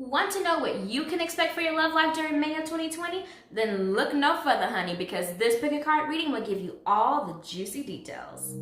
Want to know what you can expect for your love life during May of 2020? Then look no further, honey, because this pick a card reading will give you all the juicy details.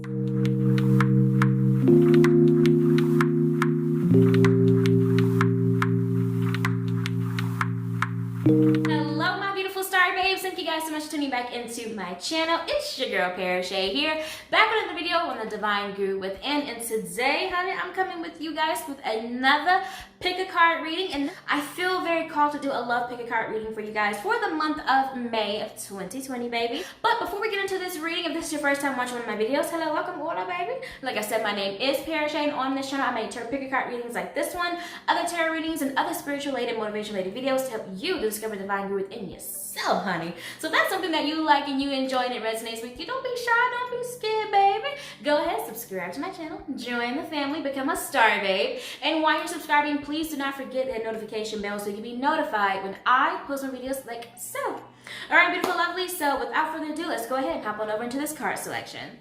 Hello, my beautiful star babes. Thank you guys so much for tuning back into my channel. It's your girl, Parashay here, back with another video on the Divine Guru Within. And today, honey, I'm coming with you guys with another pick a card reading, and I feel very called to do a love pick a card reading for you guys for the month of May of 2020, baby. But before we get into this reading, if this is your first time watching one of my videos, hello, welcome, hola, baby. Like I said, my name is Parashay, and on this channel I make tarot pick a card readings like this one, other tarot readings, and other spiritual related, motivation related videos to help you discover the divine guru within yourself, honey. So if that's something that you like and you enjoy and it resonates with you, don't be shy, don't be scared, baby. Go ahead, subscribe to my channel, join the family, become a star babe, and while you're subscribing, please do not forget that notification bell so you can be notified when I post my videos like so. All right, beautiful lovely, so without further ado, let's go ahead and hop on over into this card selection.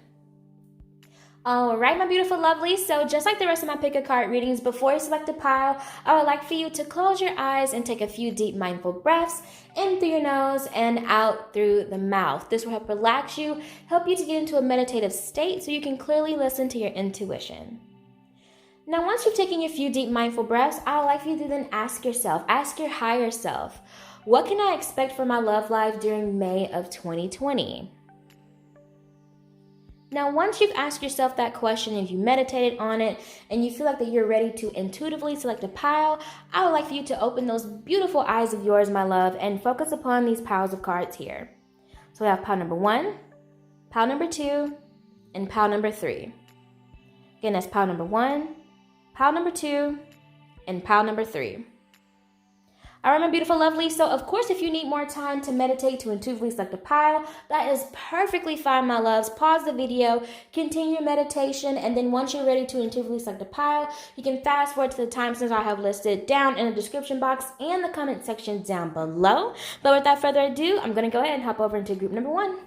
All right, my beautiful lovely, so just like the rest of my pick a card readings, before you select a pile, I would like for you to close your eyes and take a few deep mindful breaths in through your nose and out through the mouth. This will help relax you, help you to get into a meditative state so you can clearly listen to your intuition. Now, once you've taken your few deep mindful breaths, I would like for you to then ask yourself, ask your higher self, what can I expect for my love life during May of 2020? Now, once you've asked yourself that question, if you meditated on it, and you feel like that you're ready to intuitively select a pile, I would like for you to open those beautiful eyes of yours, my love, and focus upon these piles of cards here. So we have pile number 1, pile number 2, and pile number 3. Again, that's pile number 1, pile number 2, and pile number 3. All right, my beautiful lovely, so of course, if you need more time to meditate, to intuitively select a pile, that is perfectly fine, my loves. Pause the video, continue your meditation, and then once you're ready to intuitively select a pile, you can fast forward to the timestamps I have listed down in the description box and the comment section down below. But without further ado, I'm going to go ahead and hop over into group number 1.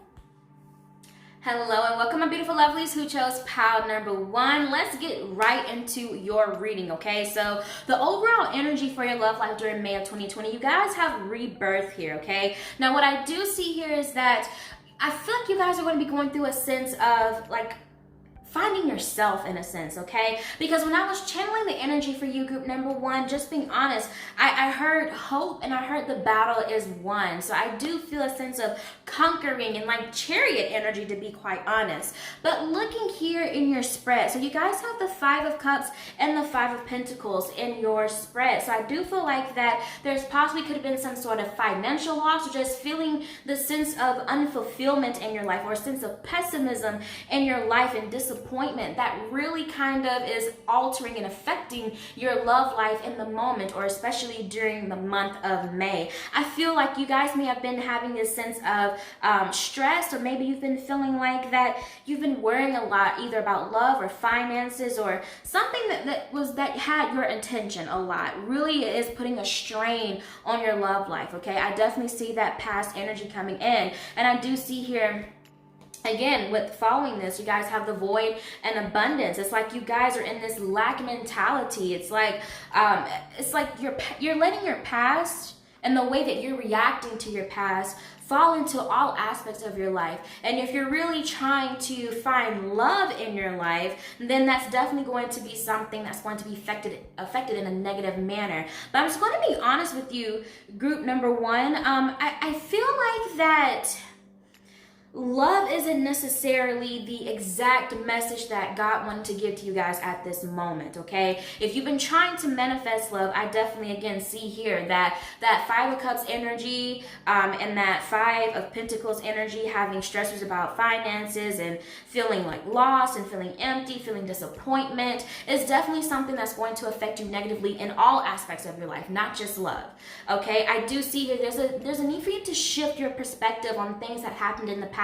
Hello and welcome, my beautiful lovelies who chose pile number 1. Let's get right into your reading, okay? So the overall energy for your love life during May of 2020, you guys have rebirth here, okay? Now what I do see here is that I feel like you guys are going to be going through a sense of like finding yourself in a sense, okay? Because when I was channeling the energy for you, group number 1, just being honest, I heard hope and I heard the battle is won. So I do feel a sense of conquering and like chariot energy, to be quite honest. But looking here in your spread, so you guys have the 5 of Cups and the 5 of Pentacles in your spread. So I do feel like that there's possibly could have been some sort of financial loss, or just feeling the sense of unfulfillment in your life, or a sense of pessimism in your life and disappointment that really kind of is altering and affecting your love life in the moment, or especially during the month of May. I feel like you guys may have been having this sense of stress, or maybe you've been feeling like that you've been worrying a lot either about love or finances, or something that had your attention a lot. Really is putting a strain on your love life, okay? I definitely see that past energy coming in, and I do see here again, with following this, you guys have the void and abundance. It's like you guys are in this lack mentality. It's like you're letting your past and the way that you're reacting to your past fall into all aspects of your life. And if you're really trying to find love in your life, then that's definitely going to be something that's going to be affected in a negative manner. But I'm just going to be honest with you, group number 1. I feel like that love isn't necessarily the exact message that God wanted to give to you guys at this moment, okay? If you've been trying to manifest love, I definitely, again, see here that 5 of Cups energy and that 5 of Pentacles energy, having stressors about finances and feeling like lost and feeling empty, feeling disappointment, is definitely something that's going to affect you negatively in all aspects of your life, not just love, okay? I do see here there's a need for you to shift your perspective on things that happened in the past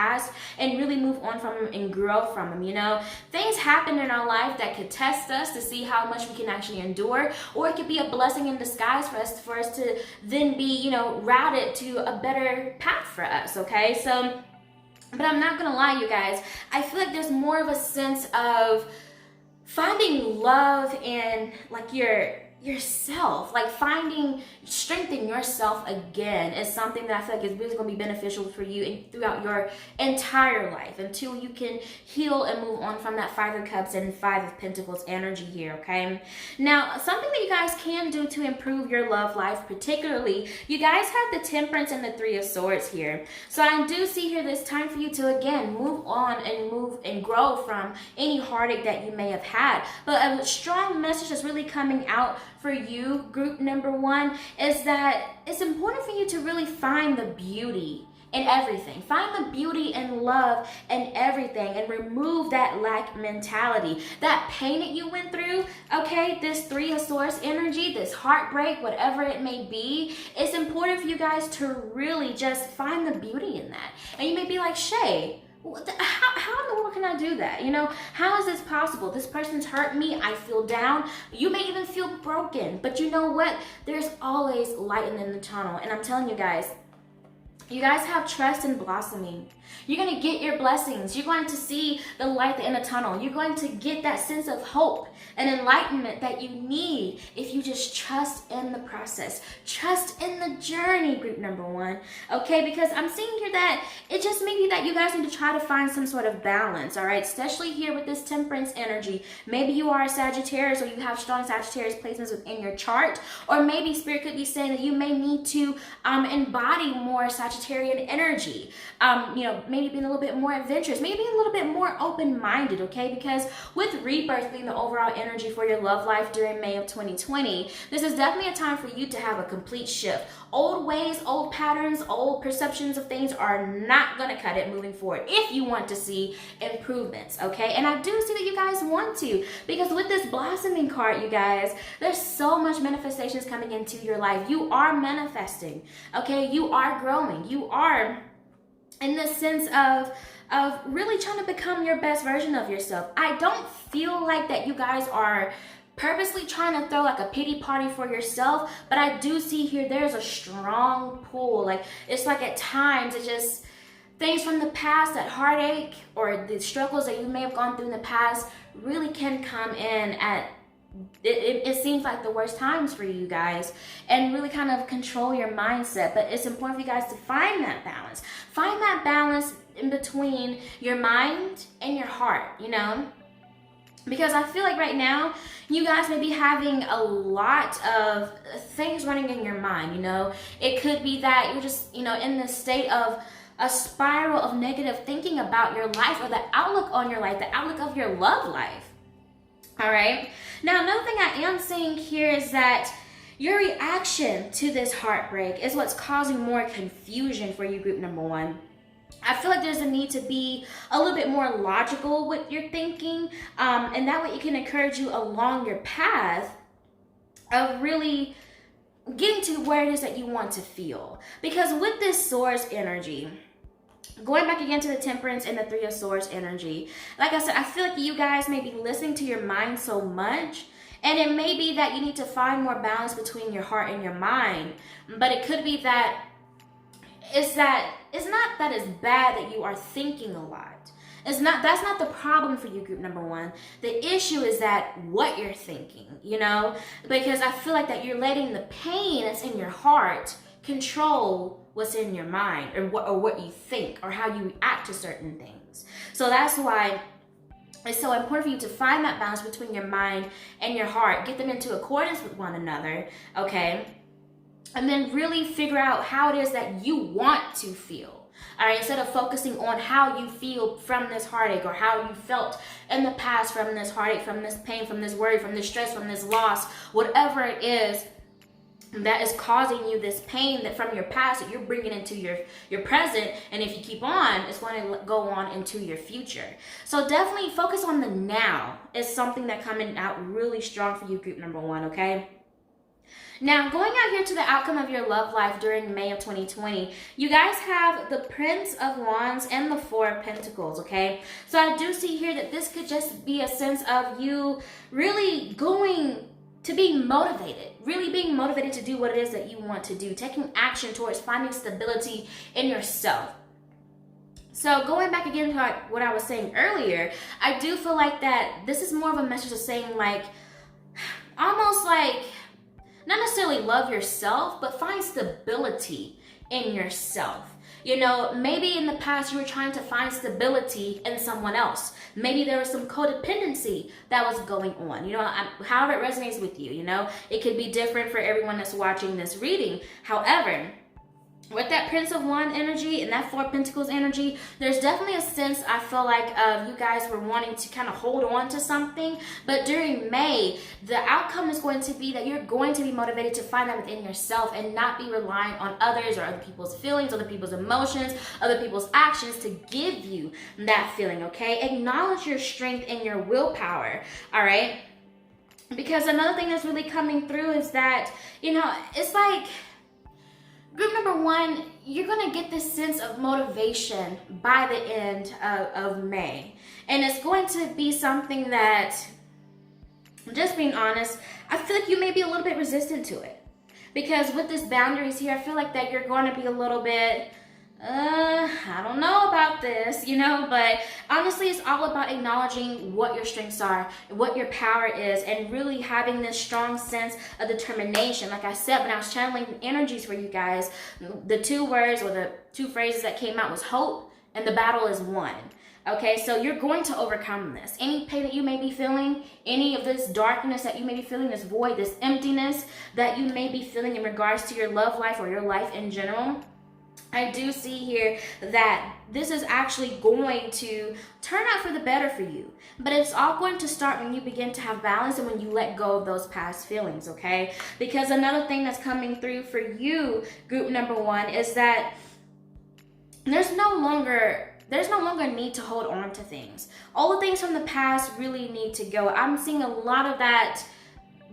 and really move on from them and grow from them. You know, things happen in our life that could test us to see how much we can actually endure, or it could be a blessing in disguise for us to then be, you know, routed to a better path for us, okay? So, but I'm not gonna lie, you guys, I feel like there's more of a sense of finding love in like your yourself. Like finding strength in yourself again is something that I feel like is really going to be beneficial for you and throughout your entire life until you can heal and move on from that Five of Cups and Five of Pentacles energy here, okay? Now, something that you guys can do to improve your love life, particularly, you guys have the Temperance and the Three of Swords here. So I do see here this time for you to, again, move on and move and grow from any heartache that you may have had. But a strong message that's really coming out for you, group number one, is that it's important for you to really find the beauty in everything. Find the beauty and love in everything and remove that lack mentality. That pain that you went through, okay, this Three of Swords energy, this heartbreak, whatever it may be, it's important for you guys to really just find the beauty in that. And you may be like, Shay, how in the world can I do that? You know, how is this possible? This person's hurt me. I feel down. You may even feel broken. But you know what? There's always light in the tunnel. And I'm telling you guys have trust in blossoming. You're going to get your blessings. You're going to see the light in the tunnel. You're going to get that sense of hope and enlightenment that you need if you just trust in the process. Trust in the journey, group number one. Okay, because I'm seeing here that it just may be that you guys need to try to find some sort of balance, all right? Especially here with this Temperance energy. Maybe you are a Sagittarius or you have strong Sagittarius placements within your chart. Or maybe Spirit could be saying that you may need to embody more Sagittarian energy. You know, maybe being a little bit more adventurous, maybe being a little bit more open-minded, okay? Because with rebirth being the overall energy for your love life during May of 2020, this is definitely a time for you to have a complete shift. Old ways, old patterns, old perceptions of things are not going to cut it moving forward if you want to see improvements, okay? And I do see that you guys want to, because with this blossoming card, you guys, there's so much manifestations coming into your life. You are manifesting, okay? You are growing. You are in the sense of really trying to become your best version of yourself. I don't feel like that you guys are purposely trying to throw like a pity party for yourself, but I do see here there's a strong pull. Like it's like at times it just things from the past, that heartache or the struggles that you may have gone through in the past really can come in at it seems like the worst times for you guys and really kind of control your mindset. But it's important for you guys to find that balance. Find that balance in between your mind and your heart, you know? Because I feel like right now, you guys may be having a lot of things running in your mind, you know? It could be that you're just, you know, in this state of a spiral of negative thinking about your life or the outlook on your life, the outlook of your love life. All right. Now, another thing I am seeing here is that your reaction to this heartbreak is what's causing more confusion for you, group number one. I feel like there's a need to be a little bit more logical with your thinking, and that way it can encourage you along your path of really getting to where it is that you want to feel. Because with this Swords energy, going back again to the Temperance and the Three of Swords energy, like I said, I feel like you guys may be listening to your mind so much, and it may be that you need to find more balance between your heart and your mind. But it could be that it's not that it's bad that you are thinking a lot. That's not the problem for you, group number one. The issue is that what you're thinking, you know, because I feel like that you're letting the pain that's in your heart control what's in your mind or what you think or how you react to certain things. So that's why it's so important for you to find that balance between your mind and your heart. Get them into accordance with one another, okay? And then really figure out how it is that you want to feel. All right, instead of focusing on how you feel from this heartache or how you felt in the past from this heartache, from this pain, from this worry, from this stress, from this loss, whatever it is that is causing you this pain that from your past that you're bringing into your present, and if you keep on, it's going to go on into your future. So definitely focus on the now is something that coming out really strong for you, group number one, okay? Now, going out here to the outcome of your love life during May of 2020, you guys have the Prince of Wands and the Four of Pentacles, okay? So I do see here that this could just be a sense of you really going to be motivated, really being motivated to do what it is that you want to do, taking action towards finding stability in yourself. So going back again to what I was saying earlier, I do feel like that this is more of a message of saying like, almost like not necessarily love yourself, but find stability in yourself. You know, maybe in the past you were trying to find stability in someone else. Maybe there was some codependency that was going on. You know, however it resonates with you, you know, it could be different for everyone that's watching this reading. However, with that Prince of Wands energy and that Four of Pentacles energy, there's definitely a sense, I feel like, of you guys were wanting to kind of hold on to something. But during May, the outcome is going to be that you're going to be motivated to find that within yourself and not be relying on others or other people's feelings, other people's emotions, other people's actions to give you that feeling, okay? Acknowledge your strength and your willpower, all right? Because another thing that's really coming through is that, you know, it's like, group number one, you're going to get this sense of motivation by the end of May. And it's going to be something that, just being honest, I feel like you may be a little bit resistant to it. Because with this boundaries here, I feel like that you're going to be a little bit, I don't know about this, you know, but honestly, it's all about acknowledging what your strengths are, what your power is, and really having this strong sense of determination. Like I said, when I was channeling energies for you guys, the two words or the two phrases that came out was hope and the battle is won. Okay, so you're going to overcome this. Any pain that you may be feeling, any of this darkness that you may be feeling, this void, this emptiness that you may be feeling in regards to your love life or your life in general, I do see here that this is actually going to turn out for the better for you. But it's all going to start when you begin to have balance and when you let go of those past feelings, okay? Because another thing that's coming through for you, group number one, is that there's no longer a need to hold on to things. All the things from the past really need to go. I'm seeing a lot of that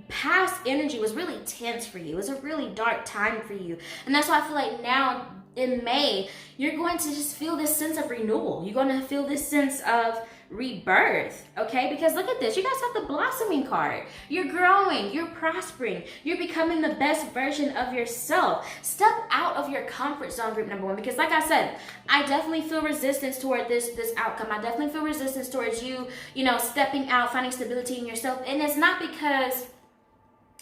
past energy was really tense for you. It was a really dark time for you. And that's why I feel like now in May, you're going to just feel this sense of renewal. You're going to feel this sense of rebirth, okay? Because look at this. You guys have the blossoming card. You're growing. You're prospering. You're becoming the best version of yourself. Step out of your comfort zone, group number one, because like I said, I definitely feel resistance toward this outcome. I definitely feel resistance towards you, you know, stepping out, finding stability in yourself. And it's not because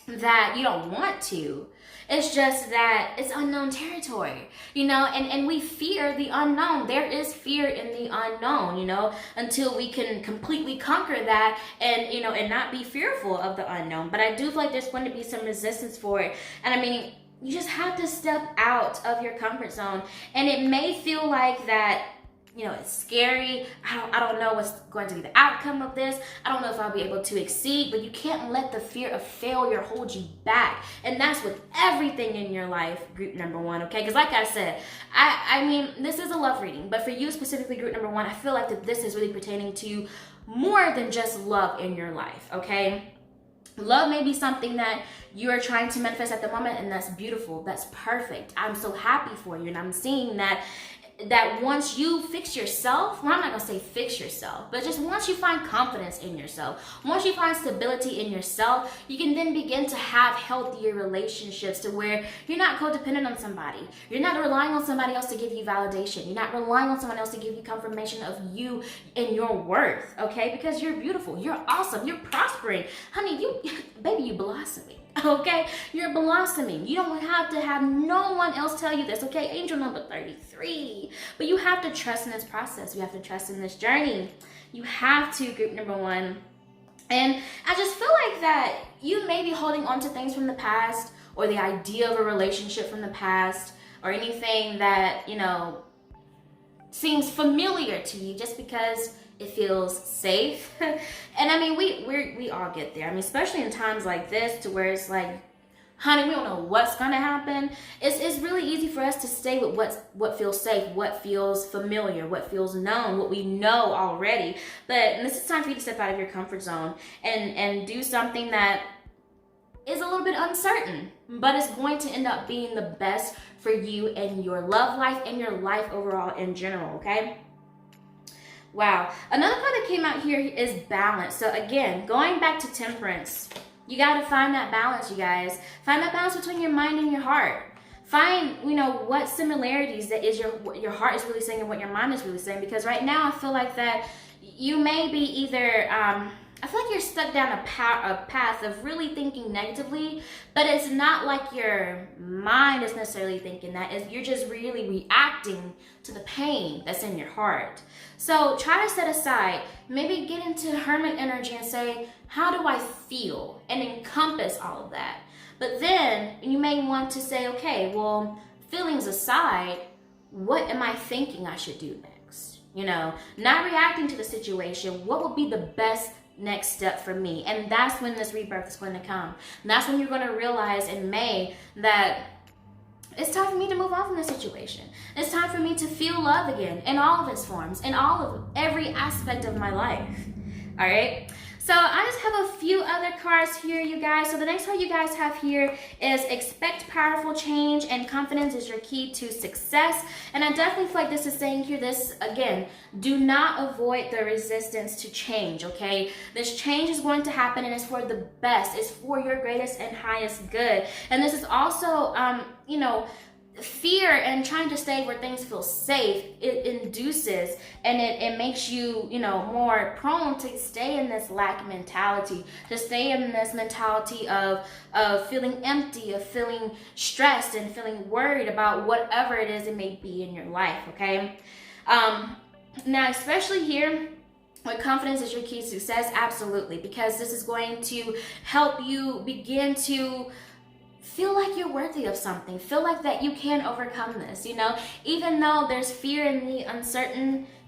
that you don't want to. It's just that it's unknown territory, you know, and we fear the unknown. There is fear in the unknown, you know, until we can completely conquer that and, you know, and not be fearful of the unknown. But I do feel like there's going to be some resistance for it. And I mean, you just have to step out of your comfort zone. And it may feel like that, you know, it's scary. I don't know what's going to be the outcome of this. I don't know if I'll be able to exceed, but you can't let the fear of failure hold you back. And that's with everything in your life, group number one, okay? Because like I said, I mean, this is a love reading, but for you specifically, group number one, I feel like that this is really pertaining to more than just love in your life, okay? Love may be something that you're trying to manifest at the moment, and that's beautiful. That's perfect. I'm so happy for you, and I'm seeing that once you fix yourself, well, I'm not going to say fix yourself, but just once you find confidence in yourself, once you find stability in yourself, you can then begin to have healthier relationships to where you're not codependent on somebody. You're not relying on somebody else to give you validation. You're not relying on someone else to give you confirmation of you and your worth, okay? Because you're beautiful. You're awesome. You're prospering. Honey, baby, you blossoming. Okay, you're blossoming. You don't have to have no one else tell you this, okay? Angel number 33. But you have to trust in this process. You have to trust in this journey. You have to, group number one. And I just feel like that you may be holding on to things from the past or the idea of a relationship from the past or anything that, you know, seems familiar to you just because it feels safe. And I mean, we all get there. I mean, especially in times like this to where it's like, honey, we don't know what's gonna happen. It's really easy for us to stay with what feels safe, what feels familiar, what feels known, what we know already. But this is time for you to step out of your comfort zone and do something that is a little bit uncertain, but it's going to end up being the best for you and your love life and your life overall in general, okay? Wow. Another card that came out here is balance. So again, going back to temperance, you got to find that balance, you guys. Find that balance between your mind and your heart. Find, you know, what similarities that is what your heart is really saying and what your mind is really saying. Because right now I feel like that you may be either, I I feel like you're stuck down a path of really thinking negatively, but it's not like your mind is necessarily thinking that. You're just really reacting to the pain that's in your heart. So try to set aside, maybe get into hermit energy and say, how do I feel? And encompass all of that. But then you may want to say, okay, well, feelings aside, what am I thinking I should do next? You know, not reacting to the situation. What would be the best next step for me? And that's when this rebirth is going to come. And that's when you're going to realize in May that it's time for me to move on from this situation. It's time for me to feel love again in all of its forms, in every aspect of my life. All right. So I just have a few other cards here, you guys. So the next card you guys have here is expect powerful change, and confidence is your key to success. And I definitely feel like this is saying here, this again, do not avoid the resistance to change, okay? This change is going to happen and it's for the best. It's for your greatest and highest good. And this is also, you know, fear and trying to stay where things feel safe, it induces and it makes you, you know, more prone to stay in this lack mentality, to stay in this mentality of feeling empty, of feeling stressed and feeling worried about whatever it is it may be in your life, okay? Now, especially here, with confidence is your key to success, absolutely, because this is going to help you begin to feel like you're worthy of something. Feel like that you can overcome this, you know? Even though there's fear in the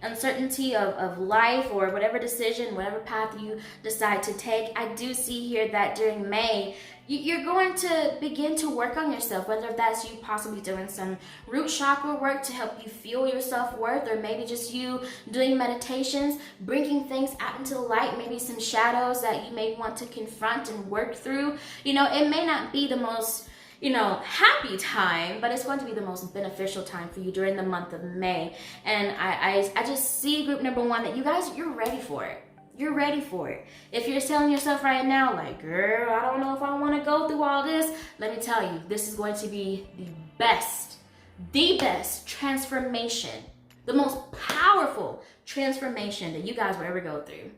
uncertainty of life or whatever decision, whatever path you decide to take, I do see here that during May, you're going to begin to work on yourself, whether that's you possibly doing some root chakra work to help you feel your self-worth, or maybe just you doing meditations, bringing things out into the light, maybe some shadows that you may want to confront and work through. You know, it may not be the most, you know, happy time, but it's going to be the most beneficial time for you during the month of May. And I just see group number one that you guys, you're ready for it. You're ready for it. If you're telling yourself right now, like, girl, I don't know if I want to go through all this, let me tell you, this is going to be the best transformation, the most powerful transformation that you guys will ever go through.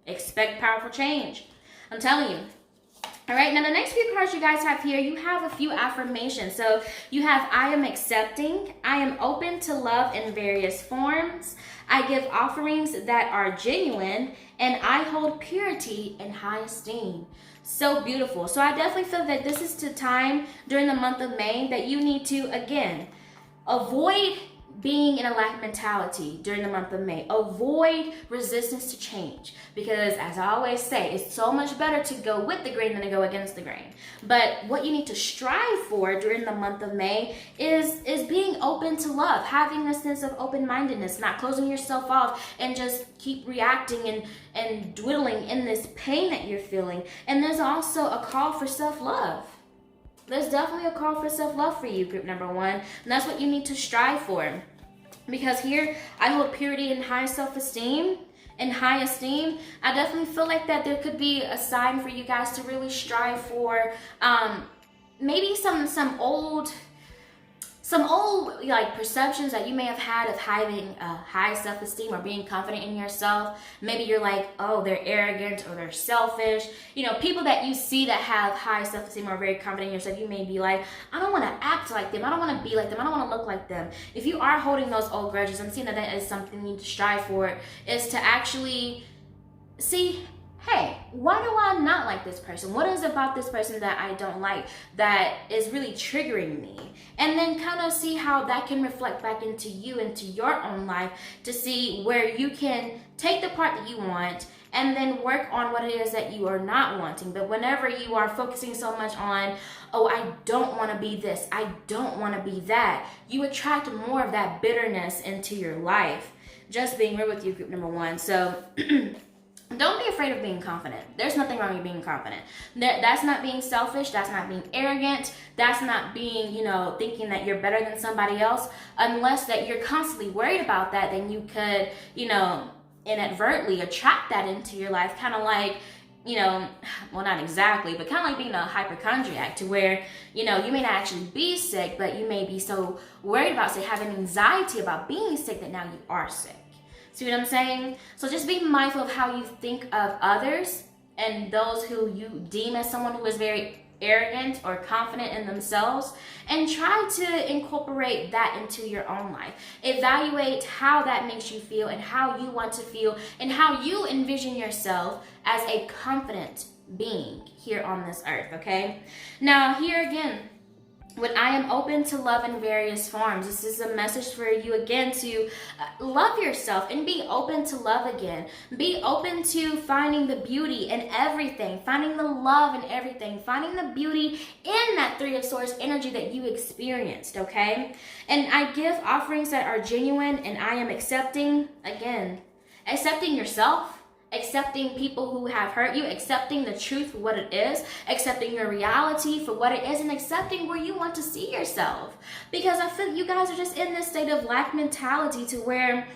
Expect powerful change. I'm telling you. All right, now the next few cards you guys have here, you have a few affirmations. So you have, I am accepting, I am open to love in various forms, I give offerings that are genuine, and I hold purity in high esteem. So beautiful. So I definitely feel that this is the time during the month of May that you need to, again, avoid being in a lack mentality during the month of May. Avoid resistance to change, because as I always say, it's so much better to go with the grain than to go against the grain. But what you need to strive for during the month of May is being open to love, having a sense of open-mindedness, not closing yourself off and just keep reacting and dwindling in this pain that you're feeling. And there's also a call for self-love. There's definitely a call for self-love for you, group number one. And that's what you need to strive for. Because here, I hold purity and high self-esteem and high esteem. I definitely feel like that there could be a sign for you guys to really strive for maybe some old like perceptions that you may have had of having high self-esteem or being confident in yourself. Maybe you're like, oh, they're arrogant or they're selfish. You know, people that you see that have high self-esteem or very confident in yourself, you may be like, I don't want to act like them. I don't want to be like them. I don't want to look like them. If you are holding those old grudges, I'm seeing that that is something you need to strive for, is to actually see, hey, why do I not like this person? What is about this person that I don't like that is really triggering me? And then kind of see how that can reflect back into you, into your own life, to see where you can take the part that you want and then work on what it is that you are not wanting. But whenever you are focusing so much on, oh, I don't want to be this, I don't want to be that, you attract more of that bitterness into your life. Just being real with you, group number one. So don't be afraid of being confident. There's nothing wrong with being confident. That's not being selfish. That's not being arrogant. That's not being, you know, thinking that you're better than somebody else. Unless that you're constantly worried about that, then you could, you know, inadvertently attract that into your life. Kind of like, you know, well, not exactly, but kind of like being a hypochondriac, to where, you know, you may not actually be sick, but you may be so worried about, say, having anxiety about being sick that now you are sick. See what I'm saying? So just be mindful of how you think of others and those who you deem as someone who is very arrogant or confident in themselves, and try to incorporate that into your own life. Evaluate how that makes you feel and how you want to feel and how you envision yourself as a confident being here on this earth, okay? Now, here again, when I am open to love in various forms, this is a message for you again to love yourself and be open to love again. Be open to finding the beauty in everything, finding the love in everything, finding the beauty in that Three of Swords energy that you experienced, okay? And I give offerings that are genuine, and I am accepting, again, accepting yourself, accepting people who have hurt you, accepting the truth for what it is, accepting your reality for what it is, and accepting where you want to see yourself. Because I feel you guys are just in this state of lack mentality to where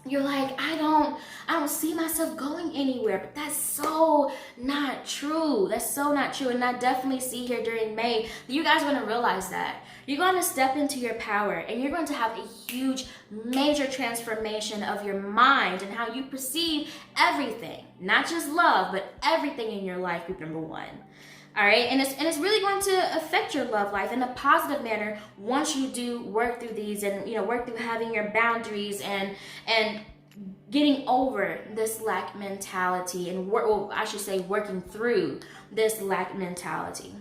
you're like, I don't see myself going anywhere. But that's so not true. That's so not true. And I definitely see here during May that you guys are going to realize that. You're going to step into your power, and you're going to have a huge, major transformation of your mind and how you perceive everything. Not just love, but everything in your life, group number one. All right, and it's really going to affect your love life in a positive manner once you do work through these and work through having your boundaries and getting over this lack mentality and working through this lack mentality.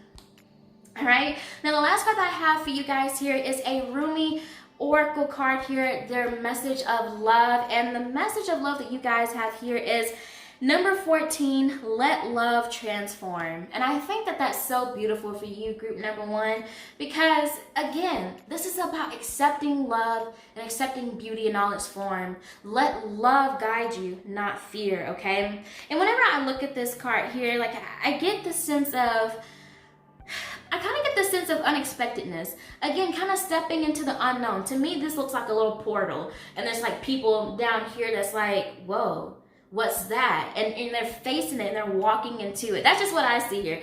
All right, now the last card that I have for you guys here is a Rumi Oracle card here, their message of love, and the message of love that you guys have here is number 14, let love transform. And I think that that's so beautiful for you, group number one, because again, this is about accepting love and accepting beauty in all its form. Let love guide you, not fear, okay? And whenever I look at this card here, like I get the sense of, unexpectedness. Again, kind of stepping into the unknown. To me, this looks like a little portal. And there's like people down here that's like, whoa, what's that? And they're facing it and they're walking into it. That's just what I see here.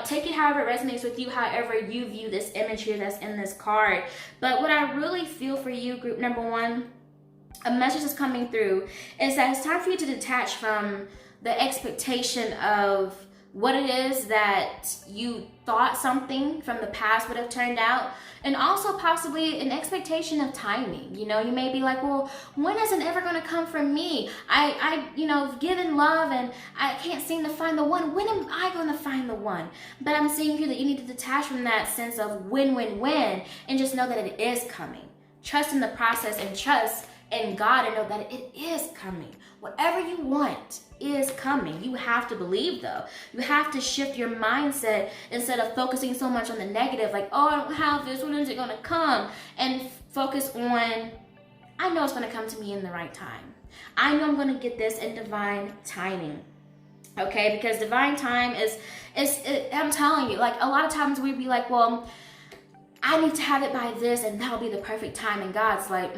Take it however it resonates with you, however you view this image here that's in this card. But what I really feel for you, group number one, a message is coming through, is that it's time for you to detach from the expectation of what it is that you thought something from the past would have turned out, and also possibly an expectation of timing. You may be like, well, when is it ever going to come from me? I've given love and I can't seem to find the one. When am I going to find the one? But I'm seeing here that you need to detach from that sense of when, and just know that it is coming. Trust in the process and trust in God and know that it is coming. Whatever you want is coming. You have to believe, though. You have to shift your mindset instead of focusing so much on the negative, like, oh, I don't have this, when is it going to come? And focus on, I know it's going to come to me in the right time. I know I'm going to get this in divine timing. Okay, because divine time is I'm telling you, like a lot of times we'd be like, well, I need to have it by this and that'll be the perfect time. And God's like,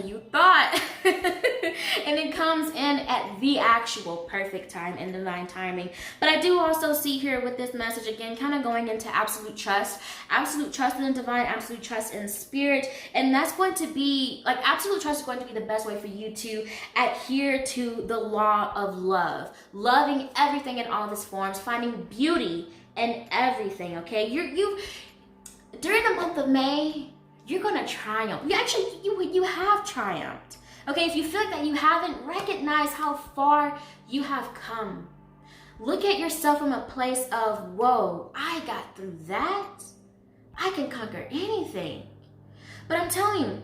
you thought. And it comes in at the actual perfect time and divine timing. But I do also see here with this message, again, kind of going into absolute trust in the divine, absolute trust in spirit. And that's going to be, like, absolute trust is going to be the best way for you to adhere to the law of love. Loving everything in all of its forms, finding beauty in everything, okay? During the month of May, you're going to triumph. You have triumphed. Okay, if you feel like that you haven't recognized how far you have come, look at yourself from a place of, whoa, I got through that. I can conquer anything. But I'm telling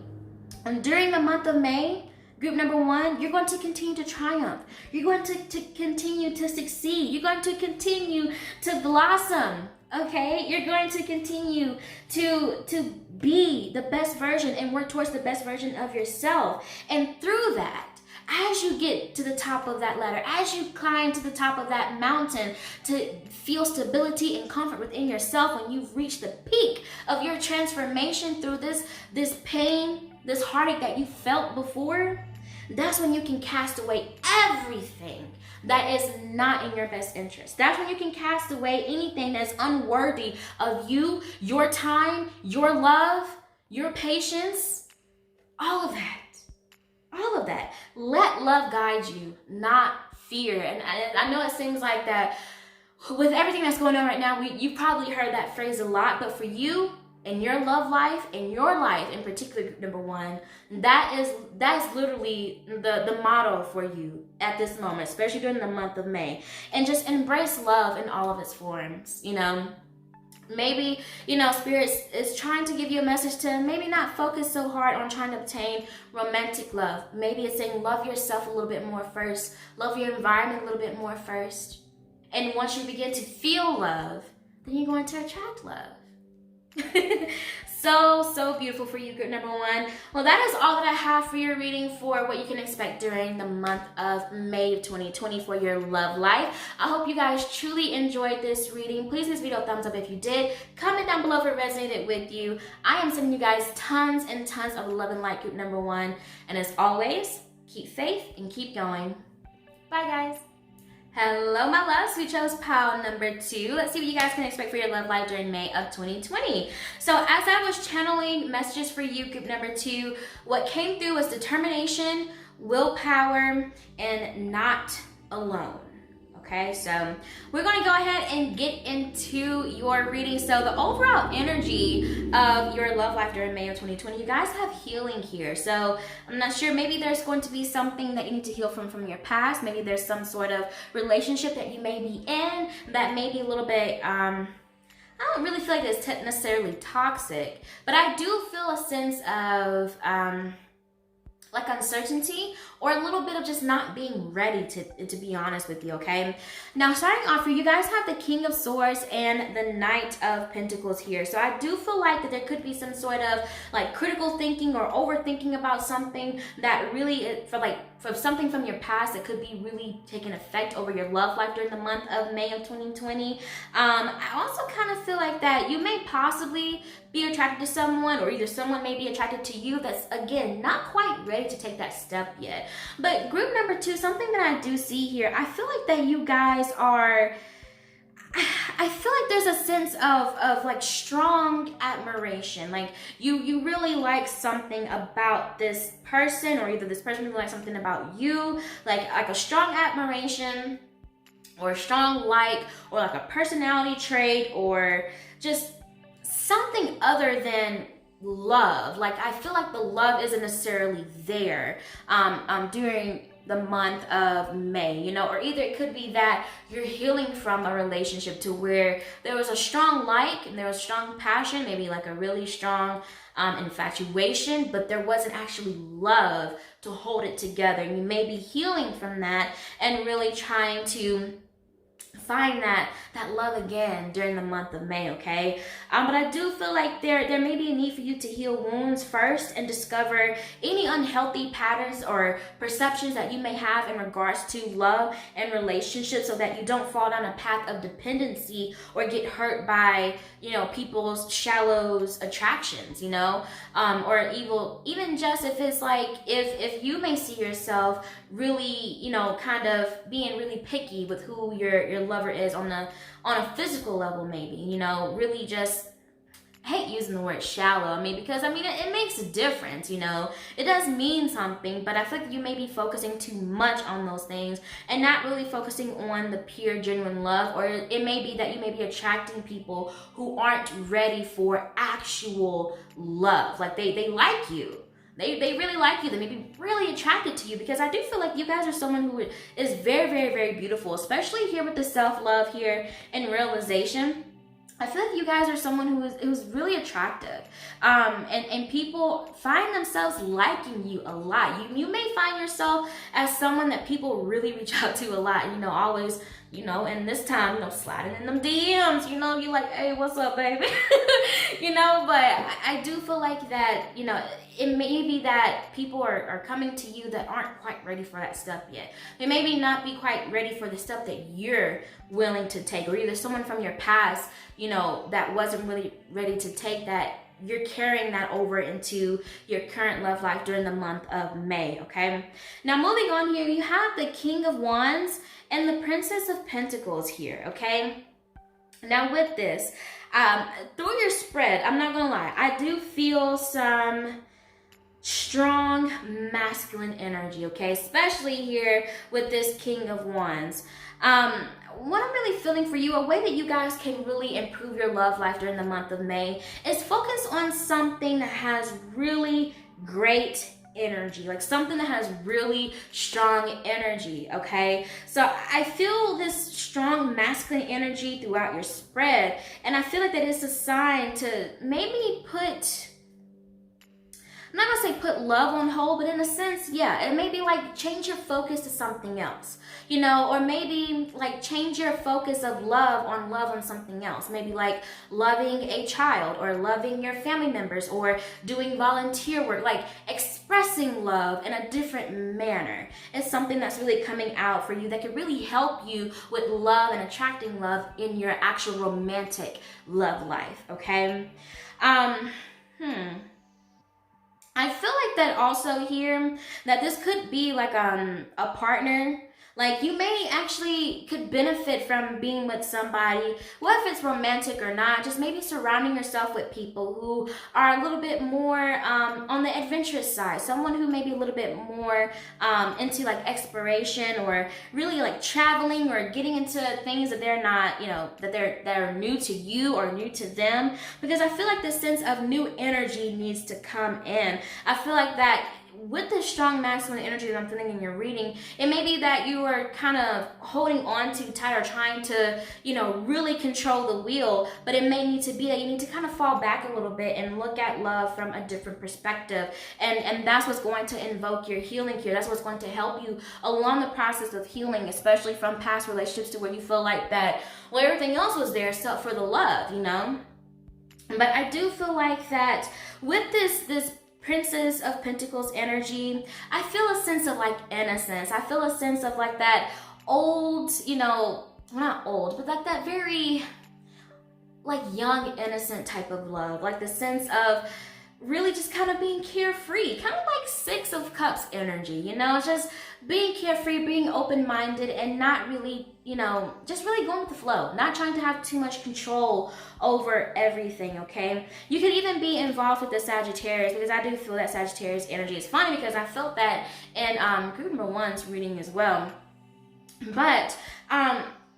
you, during the month of May, group number one, you're going to continue to triumph. You're going to continue to succeed. You're going to continue to blossom. Okay, you're going to continue to be the best version and work towards the best version of yourself. And through that, as you get to the top of that ladder, as you climb to the top of that mountain to feel stability and comfort within yourself, when you've reached the peak of your transformation through this pain, this heartache that you felt before, that's when you can cast away everything that is not in your best interest. That's when you can cast away anything that's unworthy of you, your time, your love, your patience, all of that. All of that. Let love guide you, not fear. And I know it seems like that with everything that's going on right now, you've probably heard that phrase a lot, but for you, in your love life, in your life in particular, number one, that's literally the motto for you at this moment, especially during the month of May. And just embrace love in all of its forms, you know. Maybe, you know, Spirit is trying to give you a message to maybe not focus so hard on trying to obtain romantic love. Maybe it's saying love yourself a little bit more first, love your environment a little bit more first. And once you begin to feel love, then you're going to attract love. So beautiful for you, group number one. Well, that is all that I have for your reading for what you can expect during the month of May of 2020 for your love life. I hope you guys truly enjoyed this reading. Please give this video a thumbs up if you did. Comment down below if it resonated with you. I am sending you guys tons and tons of love and light, group number one. And as always, keep faith and keep going. Bye, guys. Hello, my loves. We chose pile number 2. Let's see what you guys can expect for your love life during May of 2020. So as I was channeling messages for you, group number 2, what came through was determination, willpower, and not alone. Okay, so we're going to go ahead and get into your reading. So the overall energy of your love life during May of 2020, you guys have healing here. So I'm not sure, maybe there's going to be something that you need to heal from your past. Maybe there's some sort of relationship that you may be in that may be a little bit, I don't really feel like it's necessarily toxic, but I do feel a sense of, like uncertainty or a little bit of just not being ready to be honest with you, okay? Now, starting off for you guys have the King of Swords and the Knight of Pentacles here. So I do feel like that there could be some sort of like critical thinking or overthinking about something that really, for something from your past that could be really taking effect over your love life during the month of May of 2020. I also kind of feel like that you may possibly be attracted to someone, or either someone may be attracted to you that's, again, not quite ready to take that step yet. But group number 2, something that I do see here, I feel like that you guys are, I feel like there's a sense of like strong admiration. Like you really like something about this person, or either this person really likes something about you, like a strong admiration or a strong like, or like a personality trait, or just something other than love. Like I feel like the love isn't necessarily there during the month of May, you know, or either it could be that you're healing from a relationship to where there was a strong like and there was strong passion, maybe like a really strong infatuation, but there wasn't actually love to hold it together. And you may be healing from that and really trying to find that love again during the month of May, okay? But I do feel like there may be a need for you to heal wounds first and discover any unhealthy patterns or perceptions that you may have in regards to love and relationships, so that you don't fall down a path of dependency or get hurt by, you know, people's shallow attractions, you know, or even just if it's like, if you may see yourself really, you know, kind of being really picky with who your lover is on a physical level, maybe, you know, really just, I hate using the word shallow, I mean, because I mean it makes a difference, you know, it does mean something, but I feel like you may be focusing too much on those things and not really focusing on the pure, genuine love. Or it may be that you may be attracting people who aren't ready for actual love. Like they like you. They really like you. They may be really attracted to you, because I do feel like you guys are someone who is very, very, very beautiful, especially here with the self-love here and realization. I feel like you guys are someone who's really attractive, and people find themselves liking you a lot. You may find yourself as someone that people really reach out to a lot, you know, always, you know, and this time, you know, sliding in them DMs, you know, you're like, hey, what's up, baby? You know, but I do feel like that, you know, it may be that people are coming to you that aren't quite ready for that step yet. They maybe not be quite ready for the step that you're willing to take, or either someone from your past, you know, that wasn't really ready to take that. You're carrying that over into your current love life during the month of May, okay? Now, moving on here, you have the King of Wands and the Princess of Pentacles here, okay? Now, with this, through your spread, I'm not gonna lie, I do feel some strong masculine energy, okay? Especially here with this King of Wands. What I'm really feeling for you, a way that you guys can really improve your love life during the month of May is focus on something that has really great energy, like something that has really strong energy, okay? So I feel this strong masculine energy throughout your spread, and I feel like that it's a sign to maybe I'm not gonna say put love on hold, but in a sense, yeah, it may be like change your focus to something else, you know, or maybe like change your focus of love on something else. Maybe like loving a child or loving your family members or doing volunteer work, like expressing love in a different manner. It's something that's really coming out for you that could really help you with love and attracting love in your actual romantic love life, okay? I feel like that also here, that this could be like a partner. Like you may actually could benefit from being with somebody, whether it's romantic or not, just maybe surrounding yourself with people who are a little bit more on the adventurous side. Someone who may be a little bit more into like exploration or really like traveling or getting into things that they're not, you know, that are new to you or new to them. Because I feel like this sense of new energy needs to come in. I feel like that with the strong masculine energy that I'm feeling in your reading, it may be that you are kind of holding on too tight or trying to, you know, really control the wheel, but it may need to be that you need to kind of fall back a little bit and look at love from a different perspective. And that's what's going to invoke your healing here. That's what's going to help you along the process of healing, especially from past relationships to where you feel like that, well, everything else was there except for the love, you know? But I do feel like that with this Princess of Pentacles energy, I feel a sense of like innocence. I feel a sense of like that old, you know, well, not old, but like that very like young, innocent type of love. Like the sense of really just kind of being carefree, kind of like Six of Cups energy, you know, just being carefree, being open-minded, and not really, you know, just really going with the flow, not trying to have too much control over everything, okay? You could even be involved with the Sagittarius, because I do feel that Sagittarius energy is funny because I felt that in group number 1's reading as well. But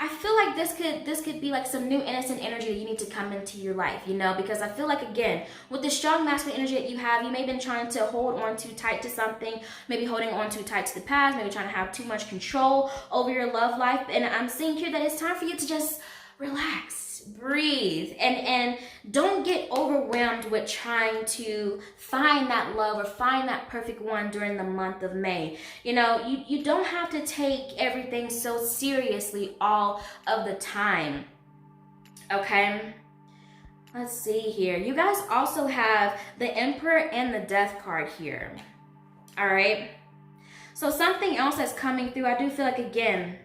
I feel like this could be like some new innocent energy that you need to come into your life, you know, because I feel like, again, with the strong masculine energy that you have, you may have been trying to hold on too tight to something, maybe holding on too tight to the past, maybe trying to have too much control over your love life. And I'm seeing here that it's time for you to just relax, breathe, and don't get overwhelmed with trying to find that love or find that perfect one during the month of May. You know, you don't have to take everything so seriously all of the time, okay? Let's see here. You guys also have the Emperor and the Death card here, all right? So something else that's coming through, I do feel like, again,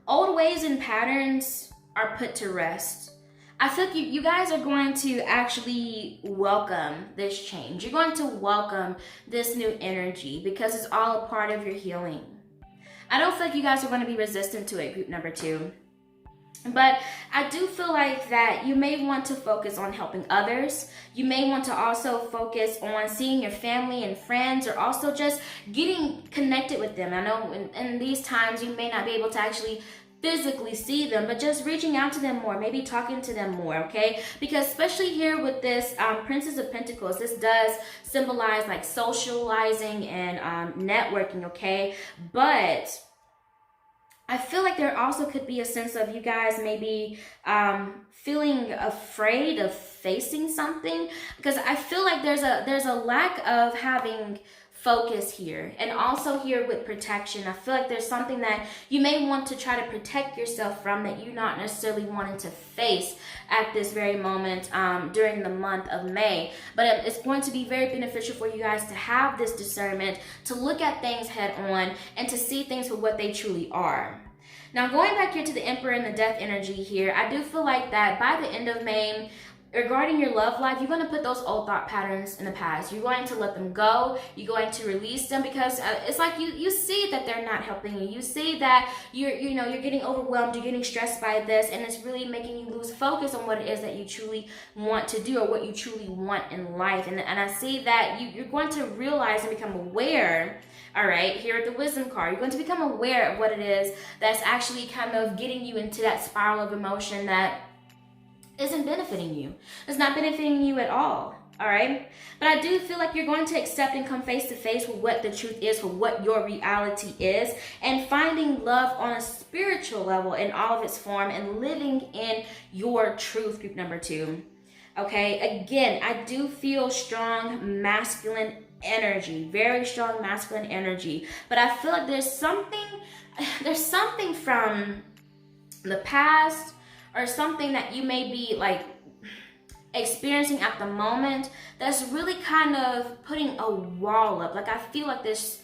old ways and patterns are put to rest. I feel like you guys are going to actually welcome this change. You're going to welcome this new energy because it's all a part of your healing. I don't feel like you guys are going to be resistant to it, group number 2. But I do feel like that you may want to focus on helping others. You may want to also focus on seeing your family and friends, or also just getting connected with them. I know in these times you may not be able to actually physically see them, but just reaching out to them more, maybe talking to them more, okay? Because especially here with this Princess of Pentacles, this does symbolize like socializing and networking, okay? But I feel like there also could be a sense of you guys maybe feeling afraid of facing something, because I feel like there's a lack of having focus here, and also here with protection. I feel like there's something that you may want to try to protect yourself from that you're not necessarily wanting to face at this very moment during the month of May. But it's going to be very beneficial for you guys to have this discernment, to look at things head on, and to see things for what they truly are. Now, going back here to the Emperor and the Death energy here, I do feel like that by the end of May, regarding your love life, you're going to put those old thought patterns in the past. You're going to let them go. You're going to release them, because it's like you see that they're not helping you. You see that you're getting overwhelmed, you're getting stressed by this, and it's really making you lose focus on what it is that you truly want to do or what you truly want in life. And I see that you're going to realize and become aware. All right, here at the wisdom card, you're going to become aware of what it is that's actually kind of getting you into that spiral of emotion that isn't benefiting you. It's not benefiting you at all. All right, but I do feel like you're going to accept and come face to face with what the truth is, for what your reality is, and finding love on a spiritual level in all of its form, and living in your truth. Group number 2. Okay, again, I do feel strong masculine energy, very strong masculine energy, but I feel like there's something from the past, or something that you may be like experiencing at the moment, that's really kind of putting a wall up. Like I feel like this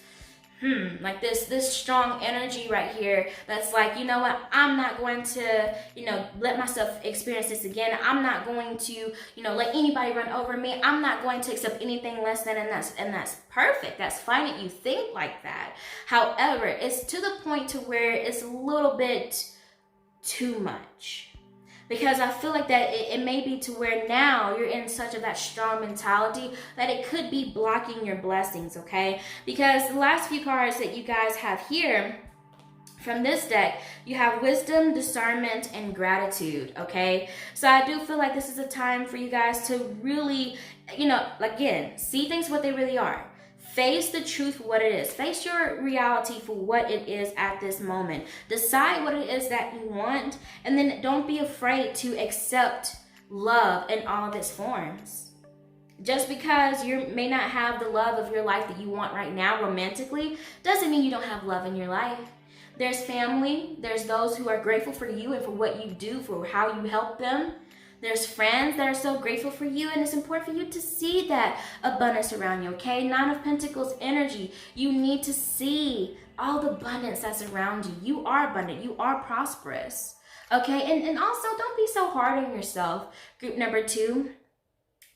this strong energy right here that's like, you know what, I'm not going to, let myself experience this again. I'm not going to, let anybody run over me. I'm not going to accept anything less than, and that's perfect. That's fine that you think like that. However, it's to the point to where it's a little bit too much. Because I feel like that it may be to where now you're in such of that strong mentality that it could be blocking your blessings, okay? Because the last few cards that you guys have here from this deck, you have wisdom, discernment, and gratitude, okay? So I do feel like this is a time for you guys to really, again, see things what they really are. Face the truth for what it is. Face your reality for what it is at this moment. Decide what it is that you want, and then don't be afraid to accept love in all of its forms. Just because you may not have the love of your life that you want right now romantically, doesn't mean you don't have love in your life. There's family. There's those who are grateful for you and for what you do, for how you help them. There's friends that are so grateful for you, and it's important for you to see that abundance around you, okay? 9 of Pentacles energy. You need to see all the abundance that's around you. You are abundant. You are prosperous, okay? And also, don't be so hard on yourself. Group number 2.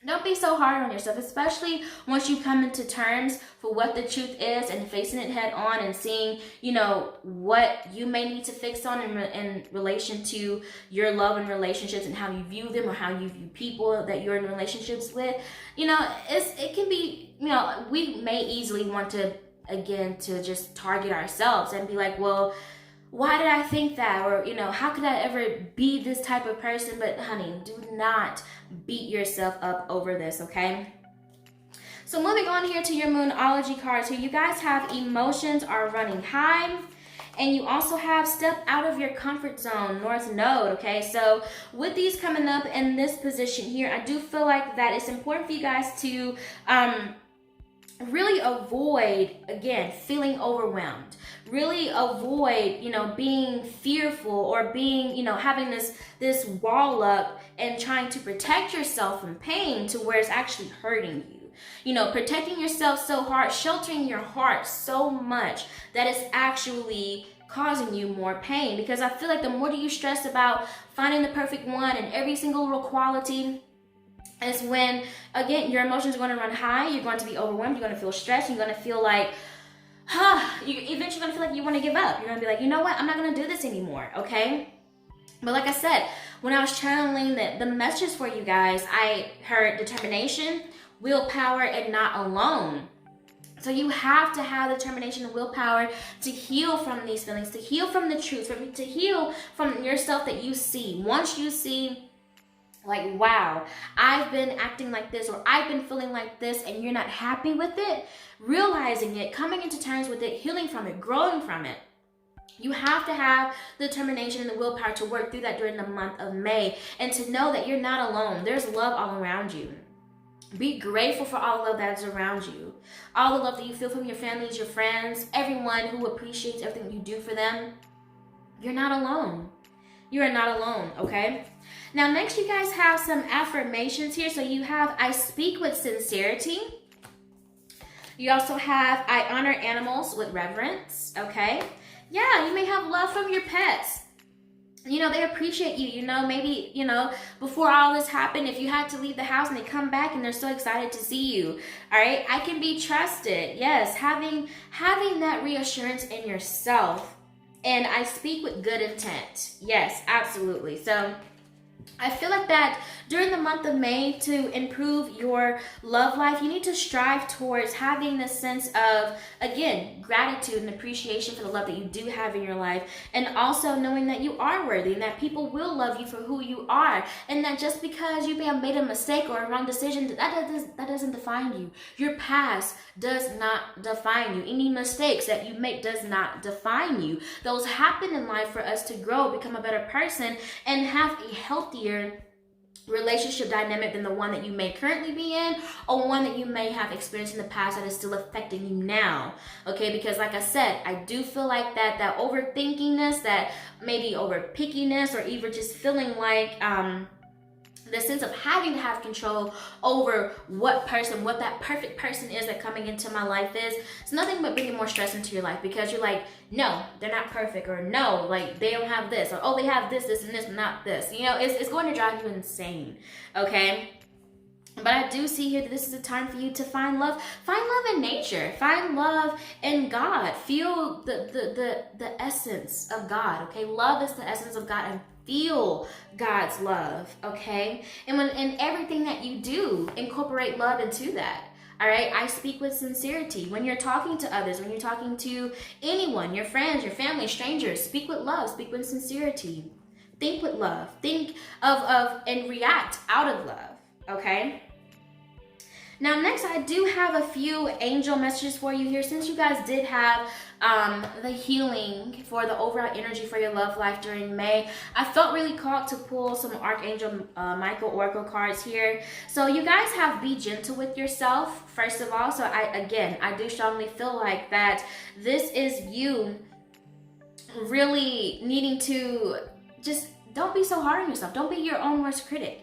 Don't be so hard on yourself, especially once you come into terms for what the truth is and facing it head on and seeing, what you may need to fix on in relation to your love and relationships and how you view them, or how you view people that you're in relationships with. It can be, we may easily want to, again, to just target ourselves and be like, well, why did I think that? Or, how could I ever be this type of person? But honey, do not beat yourself up over this, okay? So moving on here to your Moonology cards here, you guys have emotions are running high. And you also have step out of your comfort zone, North Node, okay? So with these coming up in this position here, I do feel like that it's important for you guys to really avoid, again, feeling overwhelmed. Really avoid, being fearful or being, having this wall up and trying to protect yourself from pain to where it's actually hurting you. Protecting yourself so hard, sheltering your heart so much that it's actually causing you more pain. Because I feel like the more that you stress about finding the perfect one and every single little quality, is when, again, your emotions are going to run high. You're going to be overwhelmed. You're going to feel stressed. You're going to feel like, you're eventually going to feel like you want to give up. You're going to be like, you know what? I'm not going to do this anymore, okay? But like I said, when I was channeling the messages for you guys, I heard determination, willpower, and not alone. So you have to have determination and willpower to heal from these feelings, to heal from the truth, to heal from yourself that you see. Once you see, like, wow, I've been acting like this, or I've been feeling like this, and you're not happy with it, realizing it, coming into terms with it, healing from it, growing from it. You have to have the determination and the willpower to work through that during the month of May, and to know that you're not alone. There's love all around you. Be grateful for all the love that is around you. All the love that you feel from your families, your friends, everyone who appreciates everything you do for them. You're not alone. You are not alone, okay? Now, next you guys have some affirmations here. So you have, I speak with sincerity. You also have, I honor animals with reverence, okay? Yeah, you may have love from your pets. they appreciate you. Maybe, before all this happened, if you had to leave the house and they come back and they're so excited to see you. All right. I can be trusted. Yes. Having that reassurance in yourself. And I speak with good intent. Yes, absolutely. So I feel like that during the month of May, to improve your love life, you need to strive towards having this sense of, again, gratitude and appreciation for the love that you do have in your life, and also knowing that you are worthy and that people will love you for who you are, and that just because you may have made a mistake or a wrong decision, that doesn't define you. Your past does not define you. Any mistakes that you make does not define you. Those happen in life for us to grow, become a better person, and have a healthier relationship dynamic than the one that you may currently be in, or one that you may have experienced in the past that is still affecting you now. Okay, because like I said, I do feel like that overthinkingness, that maybe over pickiness, or even just feeling like the sense of having to have control over what that perfect person is that coming into my life is, it's nothing but bringing more stress into your life, because you're like, no, they're not perfect, or no, like they don't have this, or oh, they have this, and this, not this. It's going to drive you insane. Okay. But I do see here that this is a time for you to find love. Find love in nature. Find love in God. Feel the essence of God. Okay, love is the essence of God, and feel God's love. Okay, and everything that you do, incorporate love into that. All right, I speak with sincerity. When you're talking to others, when you're talking to anyone, your friends, your family, strangers, speak with love. Speak with sincerity. Think with love. Think of and react out of love. Okay. Now, next, I do have a few angel messages for you here. Since you guys did have the healing for the overall energy for your love life during May, I felt really called to pull some Archangel Michael Oracle cards here. So you guys have be gentle with yourself, first of all. So I do strongly feel like that this is you really needing to just don't be so hard on yourself. Don't be your own worst critic.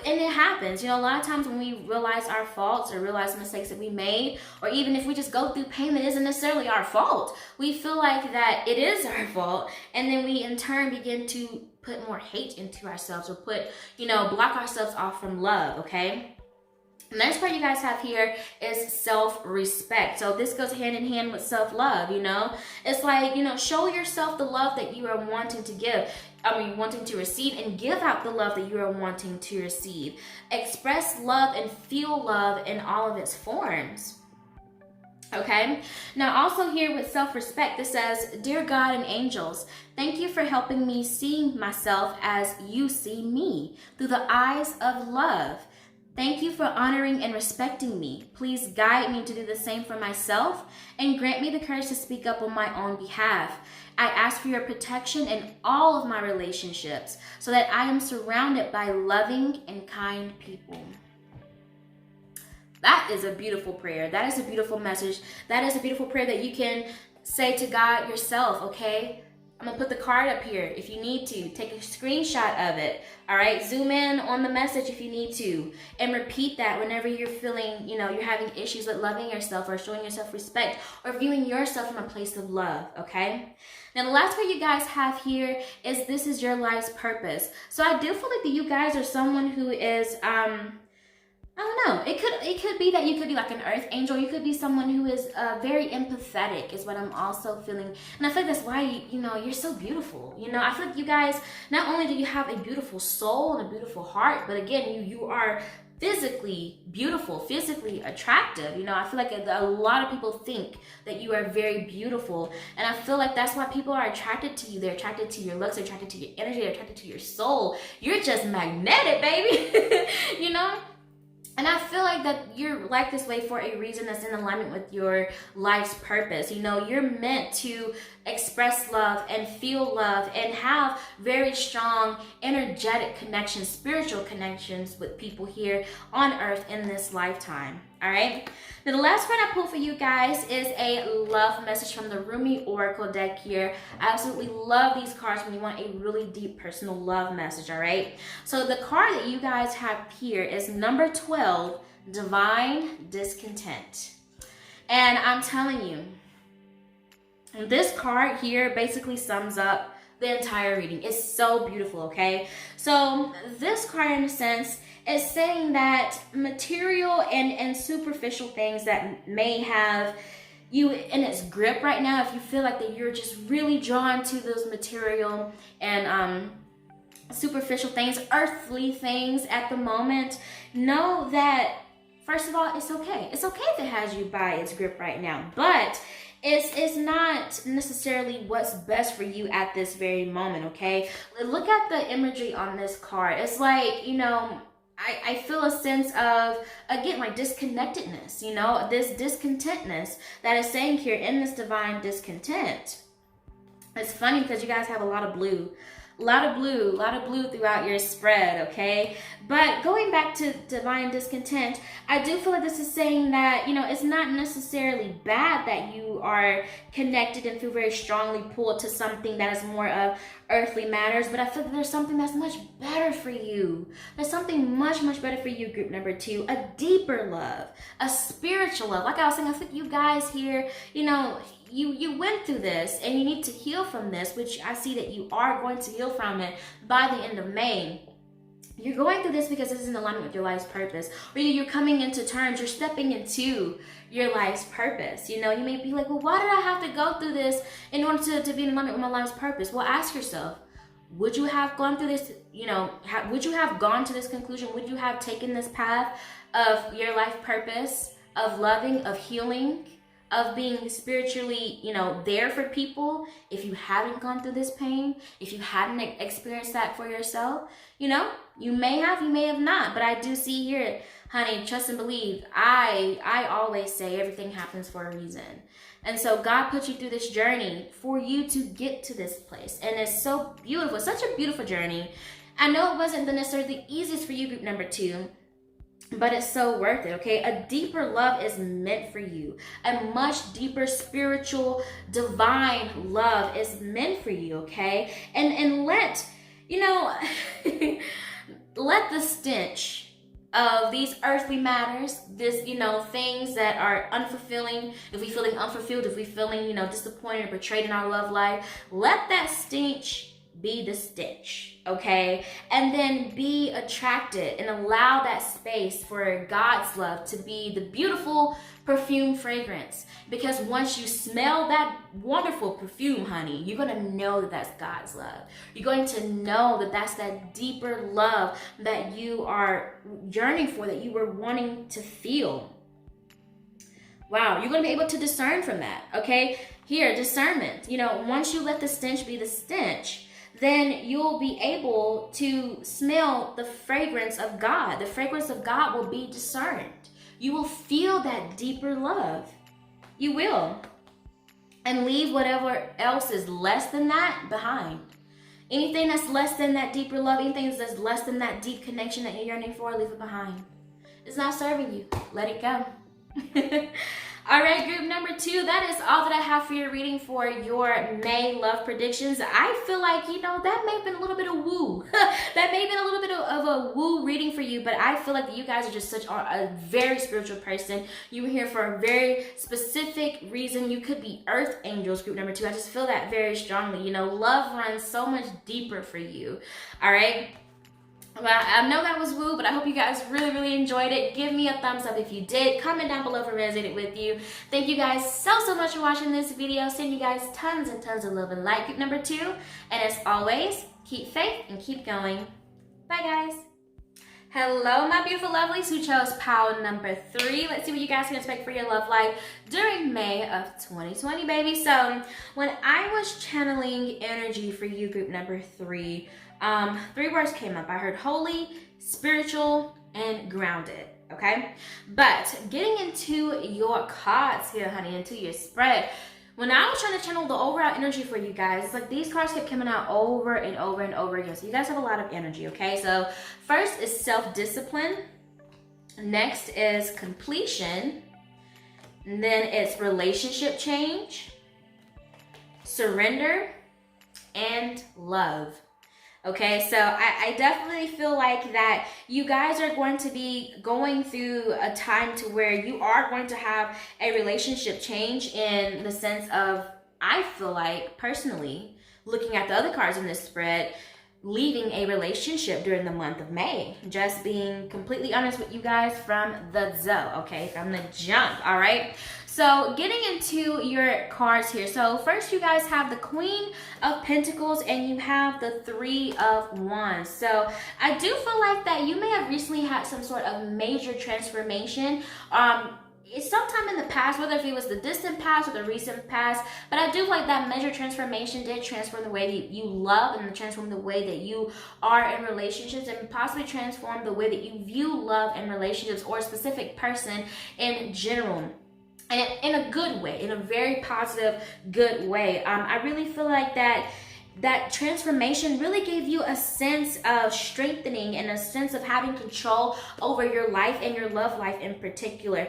And it happens, a lot of times when we realize our faults or realize mistakes that we made, or even if we just go through pain that isn't necessarily our fault, we feel like that it is our fault. And then we in turn begin to put more hate into ourselves, or block ourselves off from love. Okay. The next part you guys have here is self-respect. So this goes hand in hand with self-love, It's like, show yourself the love that you are wanting to give. Wanting to receive, and give out the love that you are wanting to receive. Express love and feel love in all of its forms. Okay. Now also here with self-respect, this says, Dear God and angels, thank you for helping me see myself as you see me, through the eyes of love. Thank you for honoring and respecting me. Please guide me to do the same for myself, and grant me the courage to speak up on my own behalf. I ask for your protection in all of my relationships, so that I am surrounded by loving and kind people. That is a beautiful prayer. That is a beautiful message. That is a beautiful prayer that you can say to God yourself, okay? I'm going to put the card up here if you need to. Take a screenshot of it. All right. Zoom in on the message if you need to. And repeat that whenever you're feeling, you're having issues with loving yourself, or showing yourself respect, or viewing yourself from a place of love. Okay. Now, the last part you guys have here is this is your life's purpose. So I do feel like that you guys are someone who is, I don't know. It could be that you could be like an earth angel. You could be someone who is very empathetic, is what I'm also feeling. And I feel like that's why you're so beautiful. I feel like you guys, not only do you have a beautiful soul and a beautiful heart, but again, you are physically beautiful, physically attractive. I feel like a lot of people think that you are very beautiful, and I feel like that's why people are attracted to you. They're attracted to your looks, they're attracted to your energy, they're attracted to your soul. You're just magnetic, baby. And I feel like that you're like this way for a reason that's in alignment with your life's purpose. You're meant to express love and feel love and have very strong energetic connections, spiritual connections with people here on earth in this lifetime. All right. Now, the last card I pulled for you guys is a love message from the Rumi Oracle deck here. I absolutely love these cards when you want a really deep personal love message. All right. So the card that you guys have here is number 12, Divine Discontent. And I'm telling you, this card here basically sums up the entire reading. It's so beautiful, okay? So this card, in a sense, is saying that material and superficial things that may have you in its grip right now, if you feel like that you're just really drawn to those material and superficial things, earthly things at the moment, know that, first of all, it's okay. It's okay if it has you by its grip right now, but it's not necessarily what's best for you at this very moment, okay? Look at the imagery on this card. It's like, you know, I feel a sense of, again, like disconnectedness, you know, this discontentness that is saying here in this divine discontent. It's funny because you guys have a lot of blue. A lot of blue throughout your spread, okay? But going back to divine discontent, I do feel like this is saying that, you know, it's not necessarily bad that you are connected and feel very strongly pulled to something that is more of earthly matters, but I feel that there's something that's much better for you. There's something much, much better for you, group number 2, a deeper love, a spiritual love. Like I was saying, I think you guys here, you know, you went through this and you need to heal from this, which I see that you are going to heal from it by the end of May. You're going through this because this is in alignment with your life's purpose. Or you're coming into terms, you're stepping into your life's purpose. You know, you may be like, well, why did I have to go through this in order to be in alignment with my life's purpose? Well, ask yourself, would you have gone through this, you know, would you have gone to this conclusion? Would you have taken this path of your life purpose, of loving, of healing, of being spiritually, you know, there for people, if you hadn't gone through this pain, if you hadn't experienced that for yourself? You know, you may have not, but I do see here, honey, trust and believe. I always say everything happens for a reason. And so God put you through this journey for you to get to this place. And it's so beautiful, such a beautiful journey. I know it wasn't necessarily the easiest for you, group number 2, but it's so worth it, okay? A deeper love is meant for you. A much deeper spiritual, divine love is meant for you, okay? And let, you know, let the stench of these earthly matters, this, you know, things that are unfulfilling, if we're feeling unfulfilled, if we're feeling, you know, disappointed or betrayed in our love life, let that stench be the stench, okay? And then be attracted and allow that space for God's love to be the beautiful perfume fragrance. Because once you smell that wonderful perfume, honey, you're going to know that that's God's love. You're going to know that that's that deeper love that you are yearning for, that you were wanting to feel. Wow, you're going to be able to discern from that, okay? Here, discernment. You know, once you let the stench be the stench, then you'll be able to smell the fragrance of God. The fragrance of God will be discerned. You will feel that deeper love. You will. And leave whatever else is less than that behind. Anything that's less than that deeper love, anything that's less than that deep connection that you're yearning for, leave it behind. It's not serving you. Let it go. All right, group number 2, that is all that I have for your reading for your May love predictions. I feel like, you know, that may have been a little bit of woo. That may have been a little bit of a woo reading for you, but I feel like you guys are just such a very spiritual person. You were here for a very specific reason. You could be earth angels, group number 2. I just feel that very strongly. You know, love runs so much deeper for you. All right. Well, I know that was woo, but I hope you guys really, really enjoyed it. Give me a thumbs up if you did. Comment down below if it resonated with you. Thank you guys so much for watching this video. Send you guys tons and tons of love and light. Group number 2. And as always, keep faith and keep going. Bye, guys. Hello, my beautiful lovelies who chose pile number 3. Let's see what you guys can expect for your love life during May of 2020, baby. So when I was channeling energy for you, group number 3, 3 words came up. I heard holy, spiritual, and grounded. Okay, but getting into your cards here, honey, into your spread. When I was trying to channel the overall energy for you guys, it's like these cards kept coming out over and over and over again. So you guys have a lot of energy. Okay, so first is self-discipline. Next is completion. And then it's relationship change, surrender, and love. Okay, so I definitely feel like that you guys are going to be going through a time to where you are going to have a relationship change, in the sense of, I feel like personally, looking at the other cards in this spread, leaving a relationship during the month of May. Just being completely honest with you guys from the okay, from the jump, all right? So getting into your cards here. So first you guys have the Queen of Pentacles and you have the Three of Wands. So I do feel like that you may have recently had some sort of major transformation. It's sometime in the past, whether if it was the distant past or the recent past, but I do feel like that major transformation did transform the way that you love and transform the way that you are in relationships, and possibly transform the way that you view love and relationships or a specific person in general. And in a good way, in a very positive, good way. I really feel like that transformation really gave you a sense of strengthening and a sense of having control over your life and your love life in particular.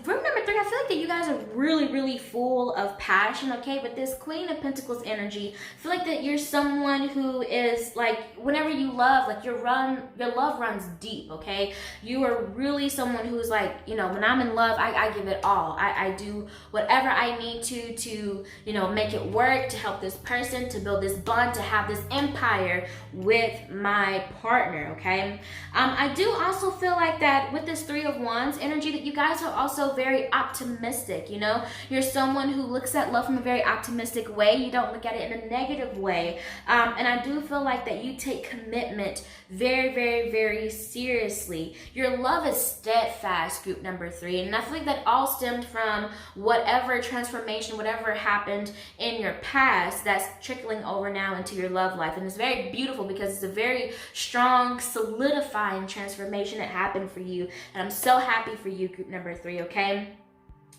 Group number 3, I feel like that you guys are really, really full of passion, okay? With this Queen of Pentacles energy, I feel like that you're someone who is like, whenever you love, like your love runs deep, okay? You are really someone who's like, you know, when I'm in love, I give it all. I do whatever I need to, you know, make it work, to help this person, to build this bond, to have this empire with my partner, okay? I do also feel like that with this Three of Wands energy, that you guys are also very optimistic, you know? You're someone who looks at love from a very optimistic way. You don't look at it in a negative way. And I do feel like that you take commitment very, very, very seriously. Your love is steadfast, group number 3. And I feel like that all stemmed from whatever transformation, whatever happened in your past that's trickling over now into your love life. And it's very beautiful because it's a very strong, solidifying transformation that happened for you. And I'm so happy for you, group number 3, okay?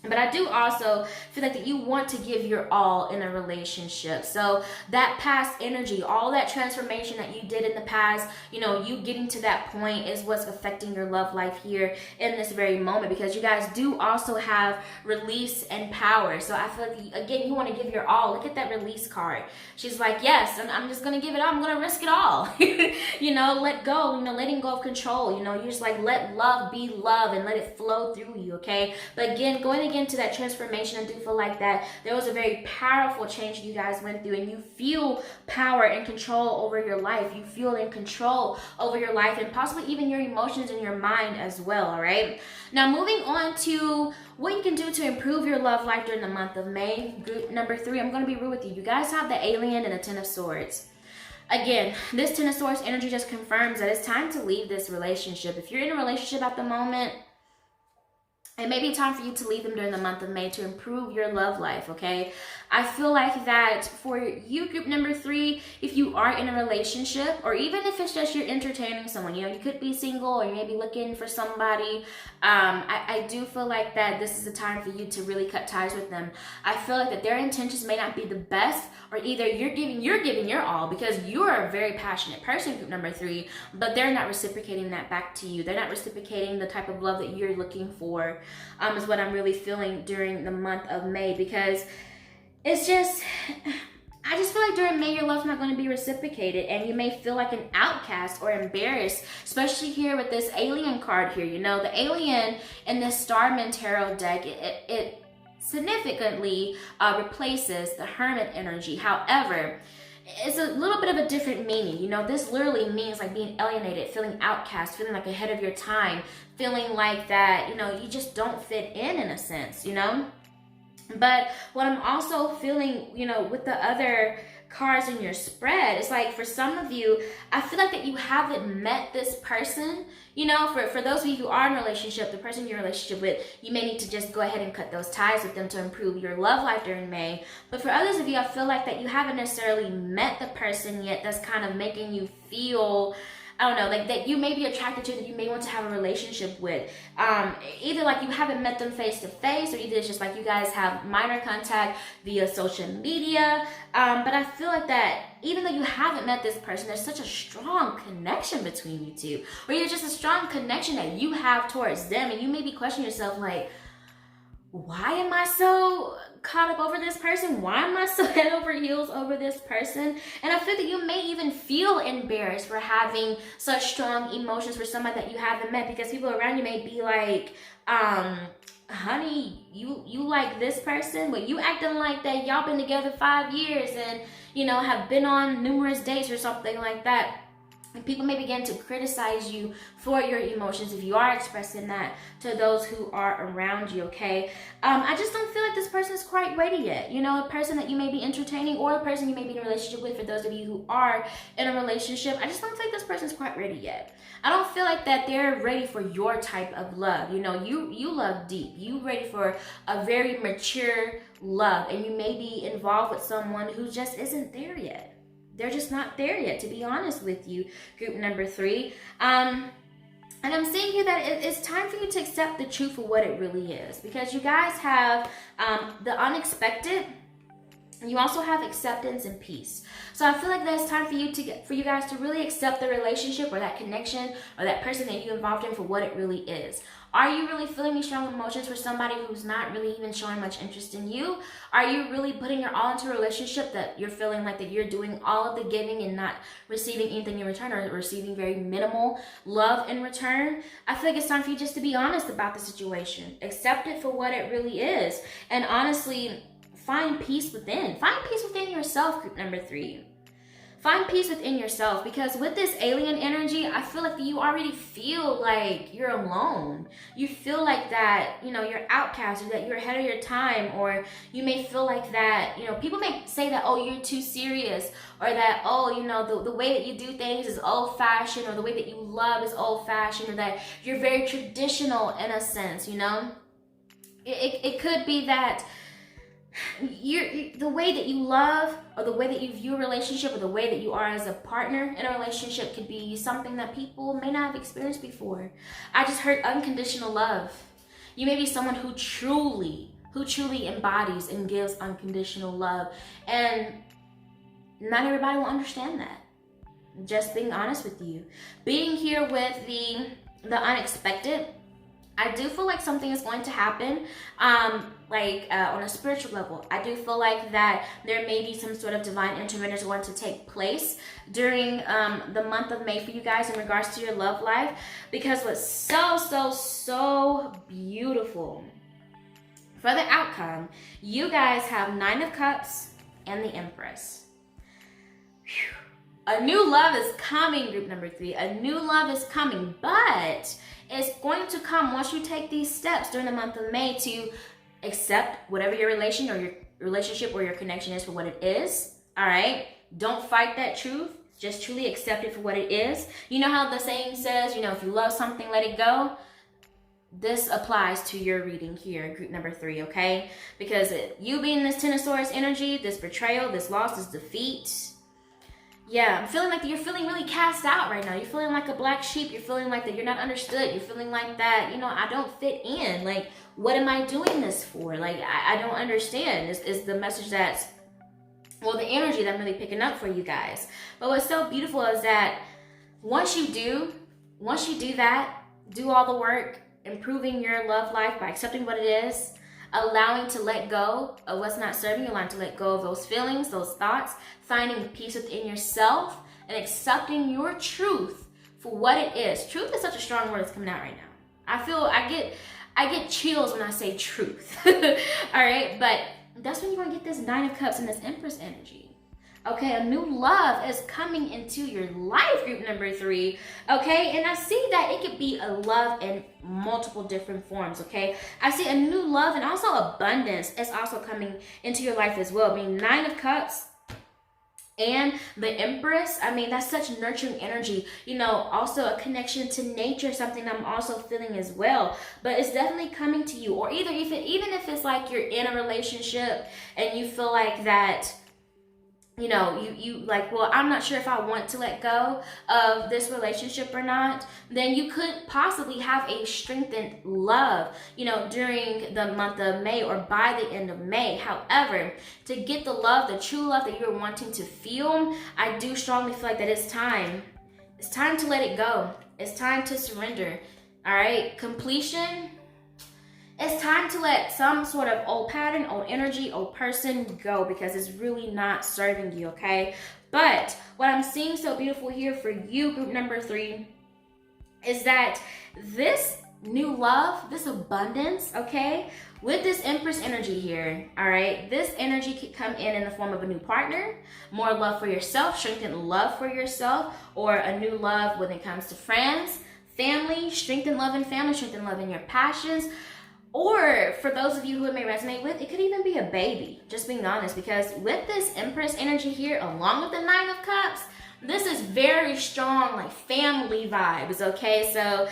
But I do also feel like that you want to give your all in a relationship. So that past energy, all that transformation that you did in the past, you know, you getting to that point is what's affecting your love life here in this very moment, because you guys do also have release and power. So I feel like, again, you want to give your all. Look at that release card. She's like, yes, I'm just going to give it all. I'm going to risk it all. You know, let go, you know, letting go of control. You know, you're just like, let love be love and let it flow through you, okay? But again, going into that transformation, I do feel like that there was a very powerful change you guys went through, and you feel power and control over your life. You feel in control over your life and possibly even your emotions and your mind as well, all right? Now, moving on to what you can do to improve your love life during the month of May. Group number 3, I'm going to be real with you. You guys have the Alien and the Ten of Swords. Again, this Ten of Swords energy just confirms that it's time to leave this relationship. If you're in a relationship at the moment, it may be time for you to leave them during the month of May to improve your love life, okay? I feel like that for you, group number 3, if you are in a relationship, or even if it's just you're entertaining someone, you know, you could be single or you may be looking for somebody, I do feel like that this is the time for you to really cut ties with them. I feel like that their intentions may not be the best, or either you're giving your all because you're a very passionate person, group number 3, but they're not reciprocating that back to you. They're not reciprocating the type of love that you're looking for, is what I'm really feeling during the month of May, because it's just, I just feel like during May, your love's not going to be reciprocated, and you may feel like an outcast or embarrassed, especially here with this Alien card here. You know, the Alien in this Starman Tarot deck, it significantly replaces the Hermit energy. However, it's a little bit of a different meaning. You know, this literally means like being alienated, feeling outcast, feeling like ahead of your time, feeling like that, you know, you just don't fit in a sense, you know? But what I'm also feeling, you know, with the other cards in your spread, it's like for some of you, I feel like that you haven't met this person. You know, for those of you who are in a relationship, the person you're in a relationship with, you may need to just go ahead and cut those ties with them to improve your love life during May. But for others of you, I feel like that you haven't necessarily met the person yet that's kind of making you feel, I don't know, like that you may be attracted to, that you may want to have a relationship with. Either like you haven't met them face to face, or either it's just like you guys have minor contact via social media. But I feel like that even though you haven't met this person, there's such a strong connection between you two, or you're just a strong connection that you have towards them, and you may be questioning yourself like, why am I so caught up over this person? Why am I so head over heels over this person? And I feel that you may even feel embarrassed for having such strong emotions for somebody that you haven't met, because people around you may be like, honey, you like this person, but you acting like that y'all been together 5 years and, you know, have been on numerous dates or something like that. And people may begin to criticize you for your emotions if you are expressing that to those who are around you, okay? I just don't feel like this person is quite ready yet. You know, a person that you may be entertaining or a person you may be in a relationship with, for those of you who are in a relationship, I just don't think this person is quite ready yet. I don't feel like that they're ready for your type of love. You know, you love deep. You ready for a very mature love, and you may be involved with someone who just isn't there yet. They're just not there yet, to be honest with you, group number 3. And I'm seeing here that it's time for you to accept the truth for what it really is, because you guys have the unexpected. You also have acceptance and peace. So I feel like that it's time for you guys to really accept the relationship or that connection or that person that you involved in for what it really is. Are you really feeling these strong emotions for somebody who's not really even showing much interest in you? Are you really putting your all into a relationship that you're feeling like that you're doing all of the giving and not receiving anything in return, or receiving very minimal love in return? I feel like it's time for you just to be honest about the situation. Accept it for what it really is. And honestly, find peace within. Find peace within yourself, group number 3. Find peace within yourself, because with this alien energy, I feel like you already feel like you're alone. You feel like that, you know, you're outcast, or that you're ahead of your time, or you may feel like that, you know, people may say that, oh, you're too serious, or that, oh, you know, the way that you do things is old-fashioned, or the way that you love is old-fashioned, or that you're very traditional in a sense, you know. It could be that the way that you love, or the way that you view a relationship, or the way that you are as a partner in a relationship could be something that people may not have experienced before. I just heard unconditional love. You may be someone who truly embodies and gives unconditional love, and not everybody will understand that. Just being honest with you. Being here with the unexpected, I do feel like something is going to happen, on a spiritual level. I do feel like that there may be some sort of divine intervention going to take place during the month of May for you guys in regards to your love life, because what's so beautiful for the outcome, you guys have 9 of Cups and the Empress. Whew. A new love is coming, group number 3. A new love is coming, but it's going to come once you take these steps during the month of May to accept whatever your relationship or your connection is for what it is. All right? Don't fight that truth. Just truly accept it for what it is. You know how the saying says, you know, if you love something, let it go. This applies to your reading here, group number 3, okay? Because you being this Tennosaurus energy, this betrayal, this loss, this defeat, yeah, I'm feeling like you're feeling really cast out right now. You're feeling like a black sheep. You're feeling like that you're not understood. You're feeling like that, you know, I don't fit in. Like, what am I doing this for? Like, I don't understand. Is the message that's, well, the energy that I'm really picking up for you guys. But what's so beautiful is that once you do that, do all the work, improving your love life by accepting what it is, allowing to let go of what's not serving you, allowing to let go of those feelings, those thoughts, finding peace within yourself, and accepting your truth for what it is. Truth is such a strong word that's coming out right now. I get chills when I say truth. All right, but that's when you're gonna get this 9 of Cups and this Empress energy. Okay, a new love is coming into your life, group number 3. Okay, and I see that it could be a love in multiple different forms. Okay, I see a new love and also abundance is also coming into your life as well. I mean, 9 of Cups and the Empress, I mean, that's such nurturing energy. You know, also a connection to nature, something I'm also feeling as well. But it's definitely coming to you. Or even if it's like you're in a relationship and you feel like that, you know, you like, well, I'm not sure if I want to let go of this relationship or not, then you could possibly have a strengthened love, you know, during the month of May or by the end of May. However, to get the love, the true love that you're wanting to feel, I do strongly feel like that it's time. It's time to let it go. It's time to surrender. All right, completion. It's time to let some sort of old pattern, old energy, old person go, because it's really not serving you, okay? But what I'm seeing so beautiful here for you, group number 3, is that this new love, this abundance, okay? With this Empress energy here, all right, this energy could come in the form of a new partner, more love for yourself, strengthened love for yourself, or a new love when it comes to friends, family, strengthened love in family, strengthened love in your passions. Or for those of you who it may resonate with, it could even be a baby, just being honest, because with this Empress energy here, along with the Nine of Cups, this is very strong, like family vibes, okay? So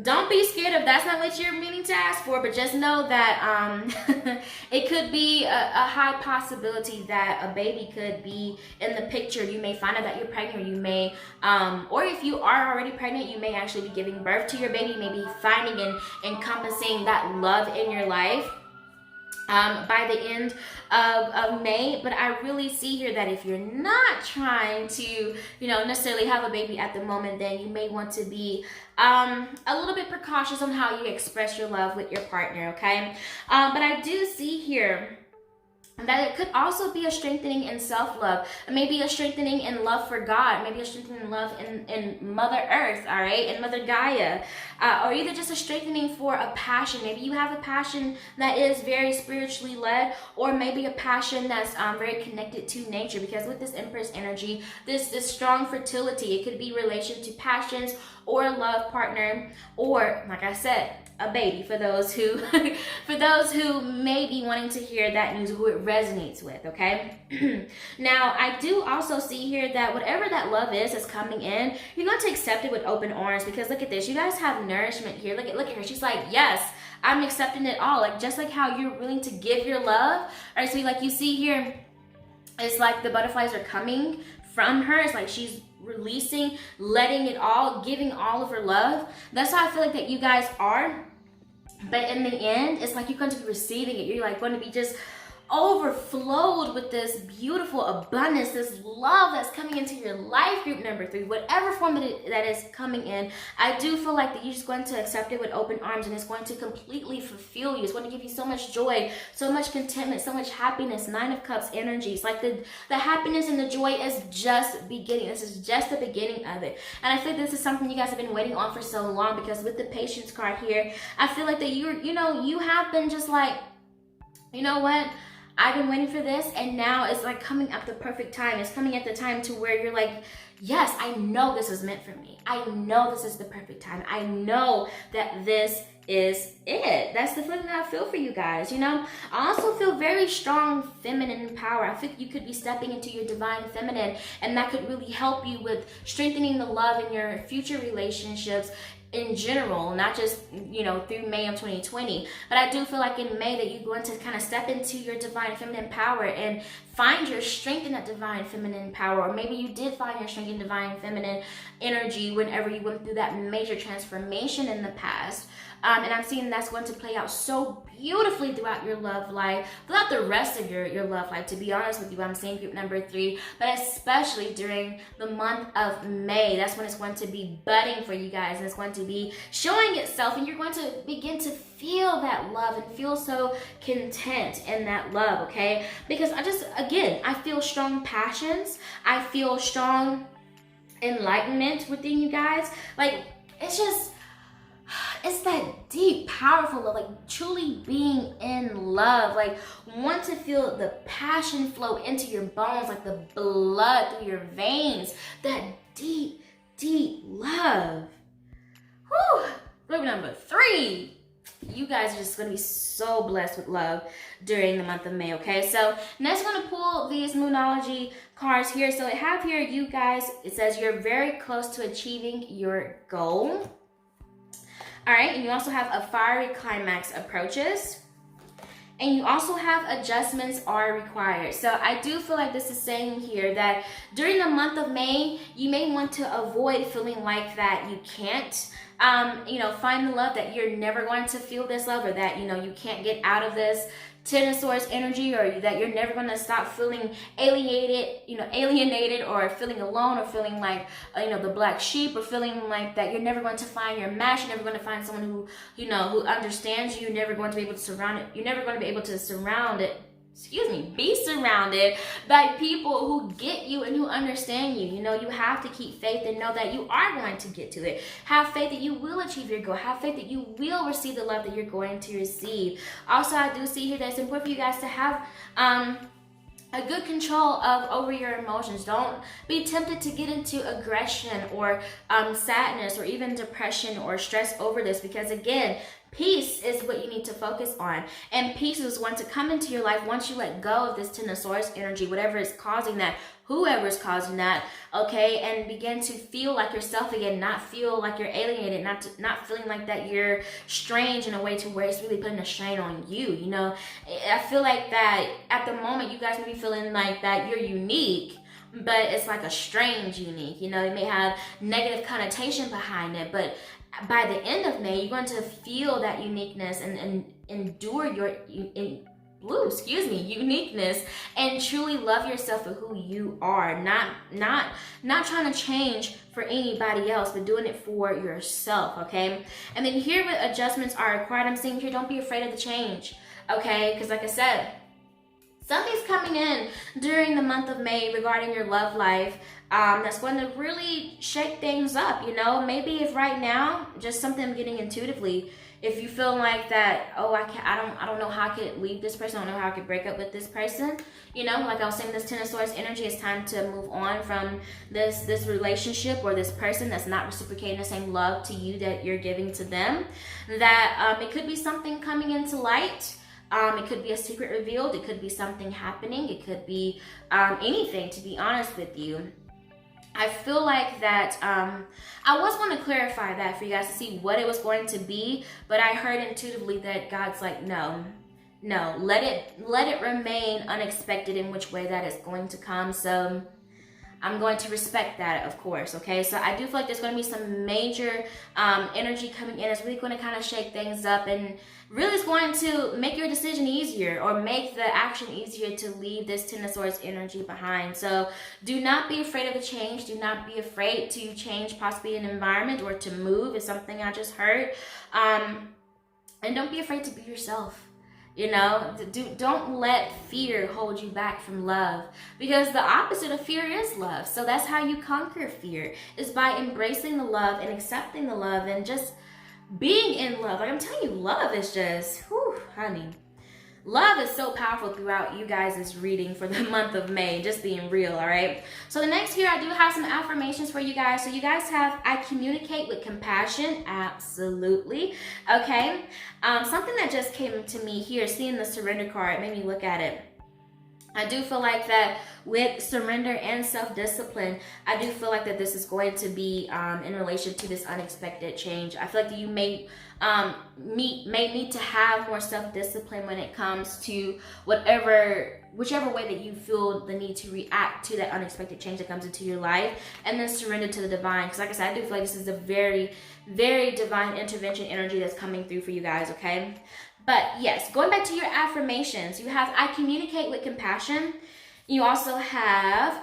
don't be scared if that's not what you're meaning to ask for, but just know that it could be a high possibility that a baby could be in the picture. You may find out that you're pregnant, or you may, or if you are already pregnant, you may actually be giving birth to your baby, maybe finding and encompassing that love in your life by the end of May. But I really see here that if you're not trying to, necessarily have a baby at the moment, then you may want to be a little bit precautious on how you express your love with your partner, okay? But I do see here that it could also be a strengthening in self-love, maybe a strengthening in love for God, maybe a strengthening in love in Mother Earth, all right, and Mother Gaia, or either just a strengthening for a passion. Maybe you have a passion that is very spiritually led, or maybe a passion that's very connected to nature, because with this Empress energy, this strong fertility, it could be relation to passions or a love partner, or like I said, a baby, for those who may be wanting to hear that news, who it resonates with, okay? Now, I do also see here that whatever that love is that's coming in, you're going to accept it with open arms, because look at this. You guys have nourishment here. Look at her. She's like, yes, I'm accepting it all. Like, just like how you're willing to give your love. All right, so like you see here, it's like the butterflies are coming from her. It's like she's releasing, letting it all, giving all of her love. That's how I feel like that you guys are. But in the end, it's like you're going to be receiving it. You're like going to be just overflowed with this beautiful abundance, this love that's coming into your life, group number 3, whatever form that is coming in. I do feel like that you're just going to accept it with open arms, and it's going to completely fulfill you. It's going to give you so much joy, so much contentment, so much happiness. Nine of Cups energies, like the happiness and the joy is just beginning. This is just the beginning of it. And I think this is something you guys have been waiting on for so long, because with the Patience card here, I feel like that you have been just like, you know what? I've been waiting for this, and now it's like coming at the perfect time. It's coming at the time to where you're like, yes, I know this is meant for me. I know this is the perfect time. I know that this is it. That's the feeling that I feel for you guys, I also feel very strong feminine power. I think you could be stepping into your divine feminine, and that could really help you with strengthening the love in your future relationships in general, not just, through May of 2020. But I do feel like in May that you're going to kind of step into your divine feminine power and find your strength in that divine feminine power. Or maybe you did find your strength in divine feminine energy whenever you went through that major transformation in the past. And I'm seeing that's going to play out so beautifully throughout your love life, throughout the rest of your love life, to be honest with you. I'm seeing group number 3, but especially during the month of May. That's when it's going to be budding for you guys, and it's going to be showing itself, and you're going to begin to feel that love and feel so content in that love, okay? Because I feel strong passions. I feel strong enlightenment within you guys. Like, it's that deep, powerful love, like truly being in love, like want to feel the passion flow into your bones, like the blood through your veins, that deep, deep love. Whew. Group number 3. You guys are just going to be so blessed with love during the month of May, okay? So next I'm going to pull these Moonology cards here. So I have here, you guys, it says you're very close to achieving your goal. All right, and you also have a fiery climax approaches. And you also have adjustments are required. So I do feel like this is saying here that during the month of May, you may want to avoid feeling like that you can't, find the love, that you're never going to feel this love, or that, you can't get out of this Ten of Swords energy, or that you're never going to stop feeling alienated, or feeling alone, or feeling like, the black sheep, or feeling like that you're never going to find your match. You're never going to find someone who, who understands you. You're never going to be able to surround it. You're never going to be able to surround it. be surrounded by people who get you and who understand you. You know, you have to keep faith and know that you are going to get to it. Have faith that you will achieve your goal. Have faith that you will receive the love that you're going to receive. Also, I do see here that it's important for you guys to have a good control over your emotions. Don't be tempted to get into aggression or sadness or even depression or stress over this, because again, peace is what you need to focus on. And peace is going to come into your life once you let go of this Ten of Swords energy, whatever is causing that, whoever is causing that, okay? And begin to feel like yourself again, not feel like you're alienated, not feeling like that you're strange in a way to where it's really putting a strain on you, you know? I feel like that at the moment you guys may be feeling like that you're unique, but it's like a strange unique, you know? It may have negative connotation behind it, but by the end of May, you're going to feel that uniqueness and endure your uniqueness, and truly love yourself for who you are. Not trying to change for anybody else, but doing it for yourself, okay? And then here with adjustments are required, I'm saying here, don't be afraid of the change, okay? Because like I said, something's coming in during the month of May regarding your love life that's going to really shake things up, you know? Maybe if right now, just something I'm getting intuitively, if you feel like that, oh, I don't know how I could leave this person, I don't know how I could break up with this person, you know, like I was saying, this Ten of Swords energy, it's time to move on from this relationship or this person that's not reciprocating the same love to you that you're giving to them. That it could be something coming into light. It could be a secret revealed. It could be something happening. It could be anything, to be honest with you. I feel like that I was going to clarify that for you guys to see what it was going to be, but I heard intuitively that God's like, no, let it remain unexpected in which way that is going to come. So I'm going to respect that, of course, okay? So I do feel like there's going to be some major energy coming in. It's really going to kind of shake things up, and really is going to make your decision easier, or make the action easier to leave this Ten of Swords energy behind. So do not be afraid of the change. Do not be afraid to change possibly an environment or to move, is something I just heard. And don't be afraid to be yourself. You know, don't let fear hold you back from love, because the opposite of fear is love. So that's how you conquer fear, is by embracing the love and accepting the love and just being in love. Like I'm telling you, love is just, whew, honey. Love is so powerful throughout you guys' reading for the month of May, just being real, all right? So the next here, I do have some affirmations for you guys. So you guys have, I communicate with compassion, absolutely, okay? Something that just came to me here, seeing the surrender card, made me look at it. I do feel like that with surrender and self-discipline, I do feel like that this is going to be in relation to this unexpected change. I feel like that you may need to have more self-discipline when it comes to whichever way that you feel the need to react to that unexpected change that comes into your life, and then surrender to the divine. Because like I said, I do feel like this is a very, very divine intervention energy that's coming through for you guys, okay? But yes, going back to your affirmations, you have, I communicate with compassion. You also have,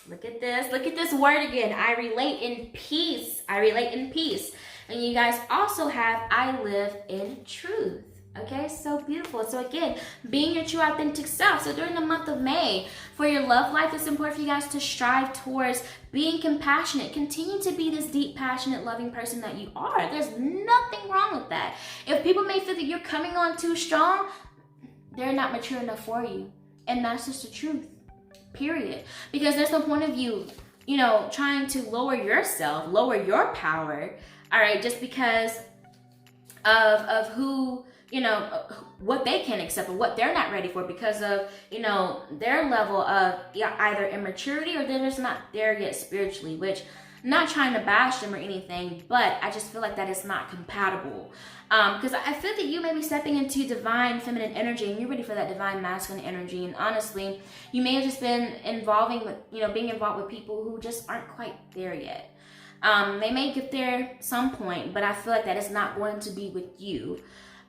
look at this word again, I relate in peace. I relate in peace. And you guys also have, I live in truth. Okay, so beautiful. So again, being your true authentic self. So during the month of May, for your love life, it's important for you guys to strive towards being compassionate. Continue to be this deep, passionate, loving person that you are. There's nothing wrong with that. If people may feel that you're coming on too strong, they're not mature enough for you. And that's just the truth, period. Because there's no point of you, trying to lower yourself, lower your power, all right, just because of who, what they can accept or what they're not ready for, because of, their level of either immaturity or they're just not there yet spiritually, which I'm not trying to bash them or anything, but I just feel like that is not compatible. Because I feel that you may be stepping into divine feminine energy and you're ready for that divine masculine energy. And honestly, you may have just been being involved with people who just aren't quite there yet. They may get there some point, but I feel like that is not going to be with you.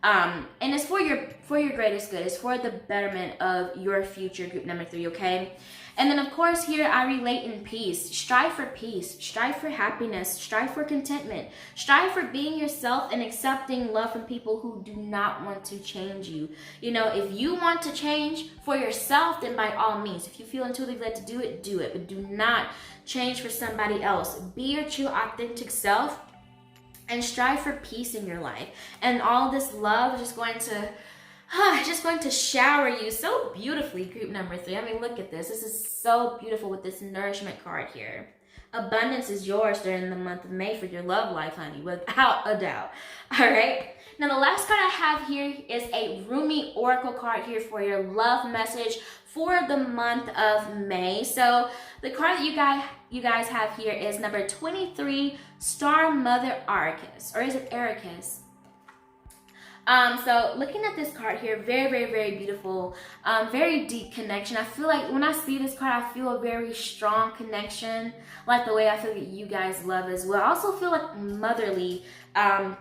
And it's for your greatest good. It's for the betterment of your future, group number 3, okay? And then, of course, here I relate in peace. Strive for peace. Strive for happiness. Strive for contentment. Strive for being yourself and accepting love from people who do not want to change you. You know, if you want to change for yourself, then by all means. If you feel intuitively led to do it, do it. But do not change for somebody else. Be your true, authentic self and strive for peace in your life. And all this love is just going to shower you so beautifully, group number 3. I mean, look at this. This is so beautiful with this nourishment card here. Abundance is yours during the month of May for your love life, honey, without a doubt. All right. Now, the last card I have here is a Rumi Oracle card here for your love message for the month of May. So the card that you guys have here is number 23, Star Mother Arcus, or is it Ericus? So looking at this card here, very, very, very beautiful, very deep connection. I feel like when I see this card, I feel a very strong connection, like the way I feel that you guys love as well. I also feel like motherly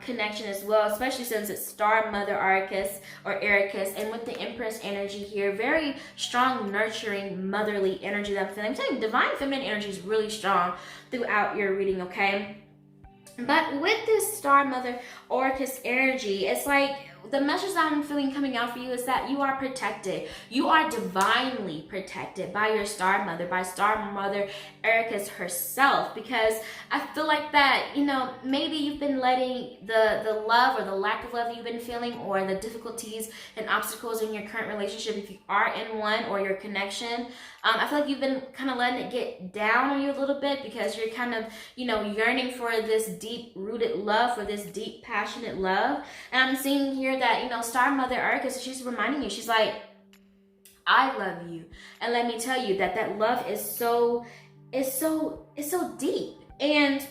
connection as well, especially since it's Star Mother Arcus or Ericus, and with the Empress energy here, very strong, nurturing, motherly energy that I'm feeling. I'm telling you, divine feminine energy is really strong throughout your reading, okay? But with this Star Mother Orcus energy, it's like the message that I'm feeling coming out for you is that you are protected. You are divinely protected by your Star Mother, by Star Mother Ericus herself, because I feel like that, you know, maybe you've been letting the love or the lack of love that you've been feeling, or the difficulties and obstacles in your current relationship, if you are in one, or your connection, I feel like you've been kind of letting it get down on you a little bit, because you're kind of, you know, yearning for this deep-rooted love, for this deep, passionate love. And I'm seeing here that, you know, Star Mother Arcus, she's reminding you, she's like, I love you. And let me tell you that love is so deep. And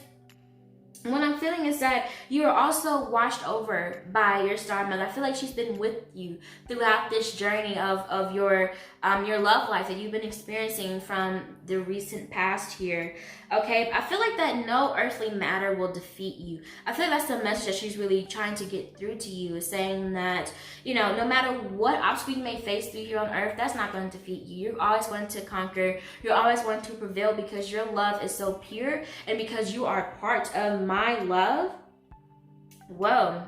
what I'm feeling is that you are also washed over by your Star Mother. I feel like she's been with you throughout this journey of your love life that you've been experiencing from the recent past here. Okay, I feel like that no earthly matter will defeat you. I feel like that's the message that she's really trying to get through to you, is saying that, you know, no matter what obstacle you may face through here on earth, that's not going to defeat you. You're always going to conquer. You're always going to prevail, because your love is so pure, and because you are part of my love. Whoa,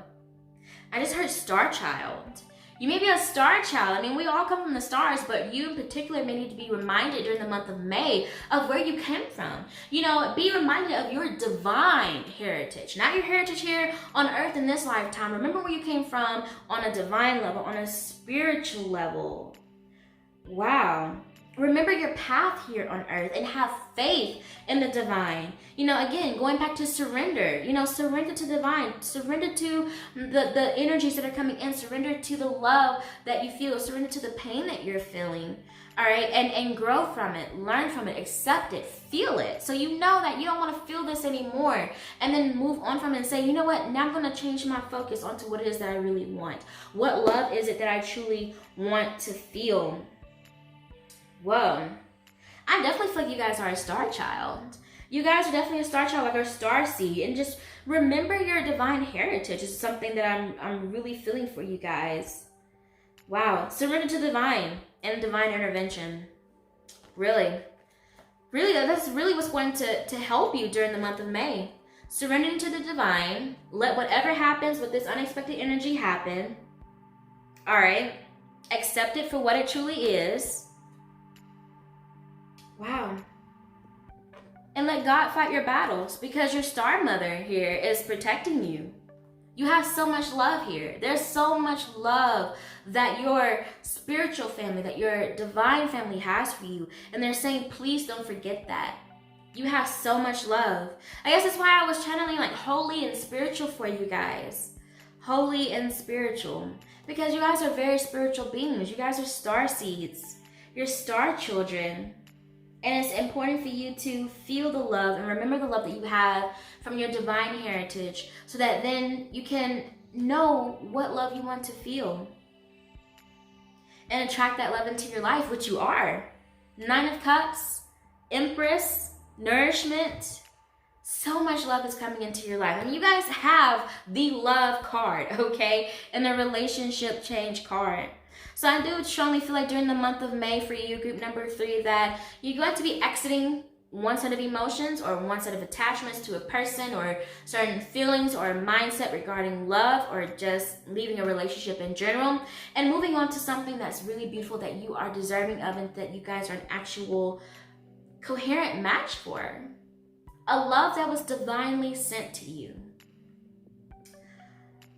I just heard Star Child. You may be a star child. I mean, we all come from the stars, but you in particular may need to be reminded during the month of May of where you came from. You know, be reminded of your divine heritage, not your heritage here on earth in this lifetime. Remember where you came from on a divine level, on a spiritual level. Wow. Remember your path here on earth and have faith in the divine. You know, again, going back to surrender, you know, surrender to divine, surrender to the energies that are coming in, surrender to the love that you feel, surrender to the pain that you're feeling, all right, and grow from it, learn from it, accept it, feel it. So you know that you don't want to feel this anymore, and then move on from it and say, you know what, now I'm going to change my focus onto what it is that I really want. What love is it that I truly want to feel? Whoa, I definitely feel like you guys are a star child. You guys are definitely a star child, like a star seed. And just remember your divine heritage is something that I'm really feeling for you guys. Wow, surrender to divine and divine intervention. Really, that's really what's going to help you during the month of May. Surrender to the divine. Let whatever happens with this unexpected energy happen. All right, accept it for what it truly is. Wow. And let God fight your battles, because your Star Mother here is protecting you. You have so much love here. There's so much love that your spiritual family, that your divine family has for you. And they're saying, please don't forget that. You have so much love. I guess that's why I was channeling like holy and spiritual for you guys. Holy and spiritual. Because you guys are very spiritual beings. You guys are star seeds. You're star children. And it's important for you to feel the love and remember the love that you have from your divine heritage, so that then you can know what love you want to feel and attract that love into your life, which you are. 9 of Cups, Empress, nourishment, so much love is coming into your life. And you guys have the love card, okay? And the relationship change card. So I do strongly feel like during the month of May for you, group number 3, that you're going to be exiting one set of emotions or one set of attachments to a person or certain feelings or mindset regarding love or just leaving a relationship in general and moving on to something that's really beautiful that you are deserving of and that you guys are an actual coherent match for. A love that was divinely sent to you.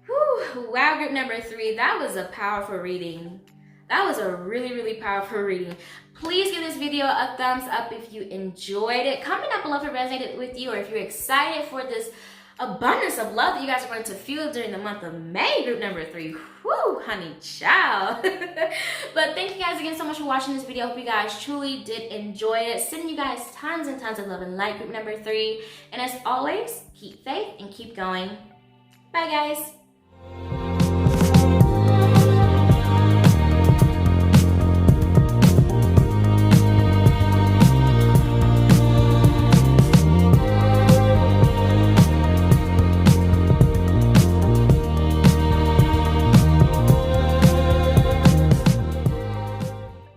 Whew, wow, group number 3, that was a powerful reading. That was a really, really powerful reading. Please give this video a thumbs up if you enjoyed it. Comment down below if it resonated with you or if you're excited for this abundance of love that you guys are going to feel during the month of May, group number 3. Whoo, honey child. But thank you guys again so much for watching this video. I hope you guys truly did enjoy it. Sending you guys tons and tons of love and light, group number 3. And as always, keep faith and keep going. Bye, guys.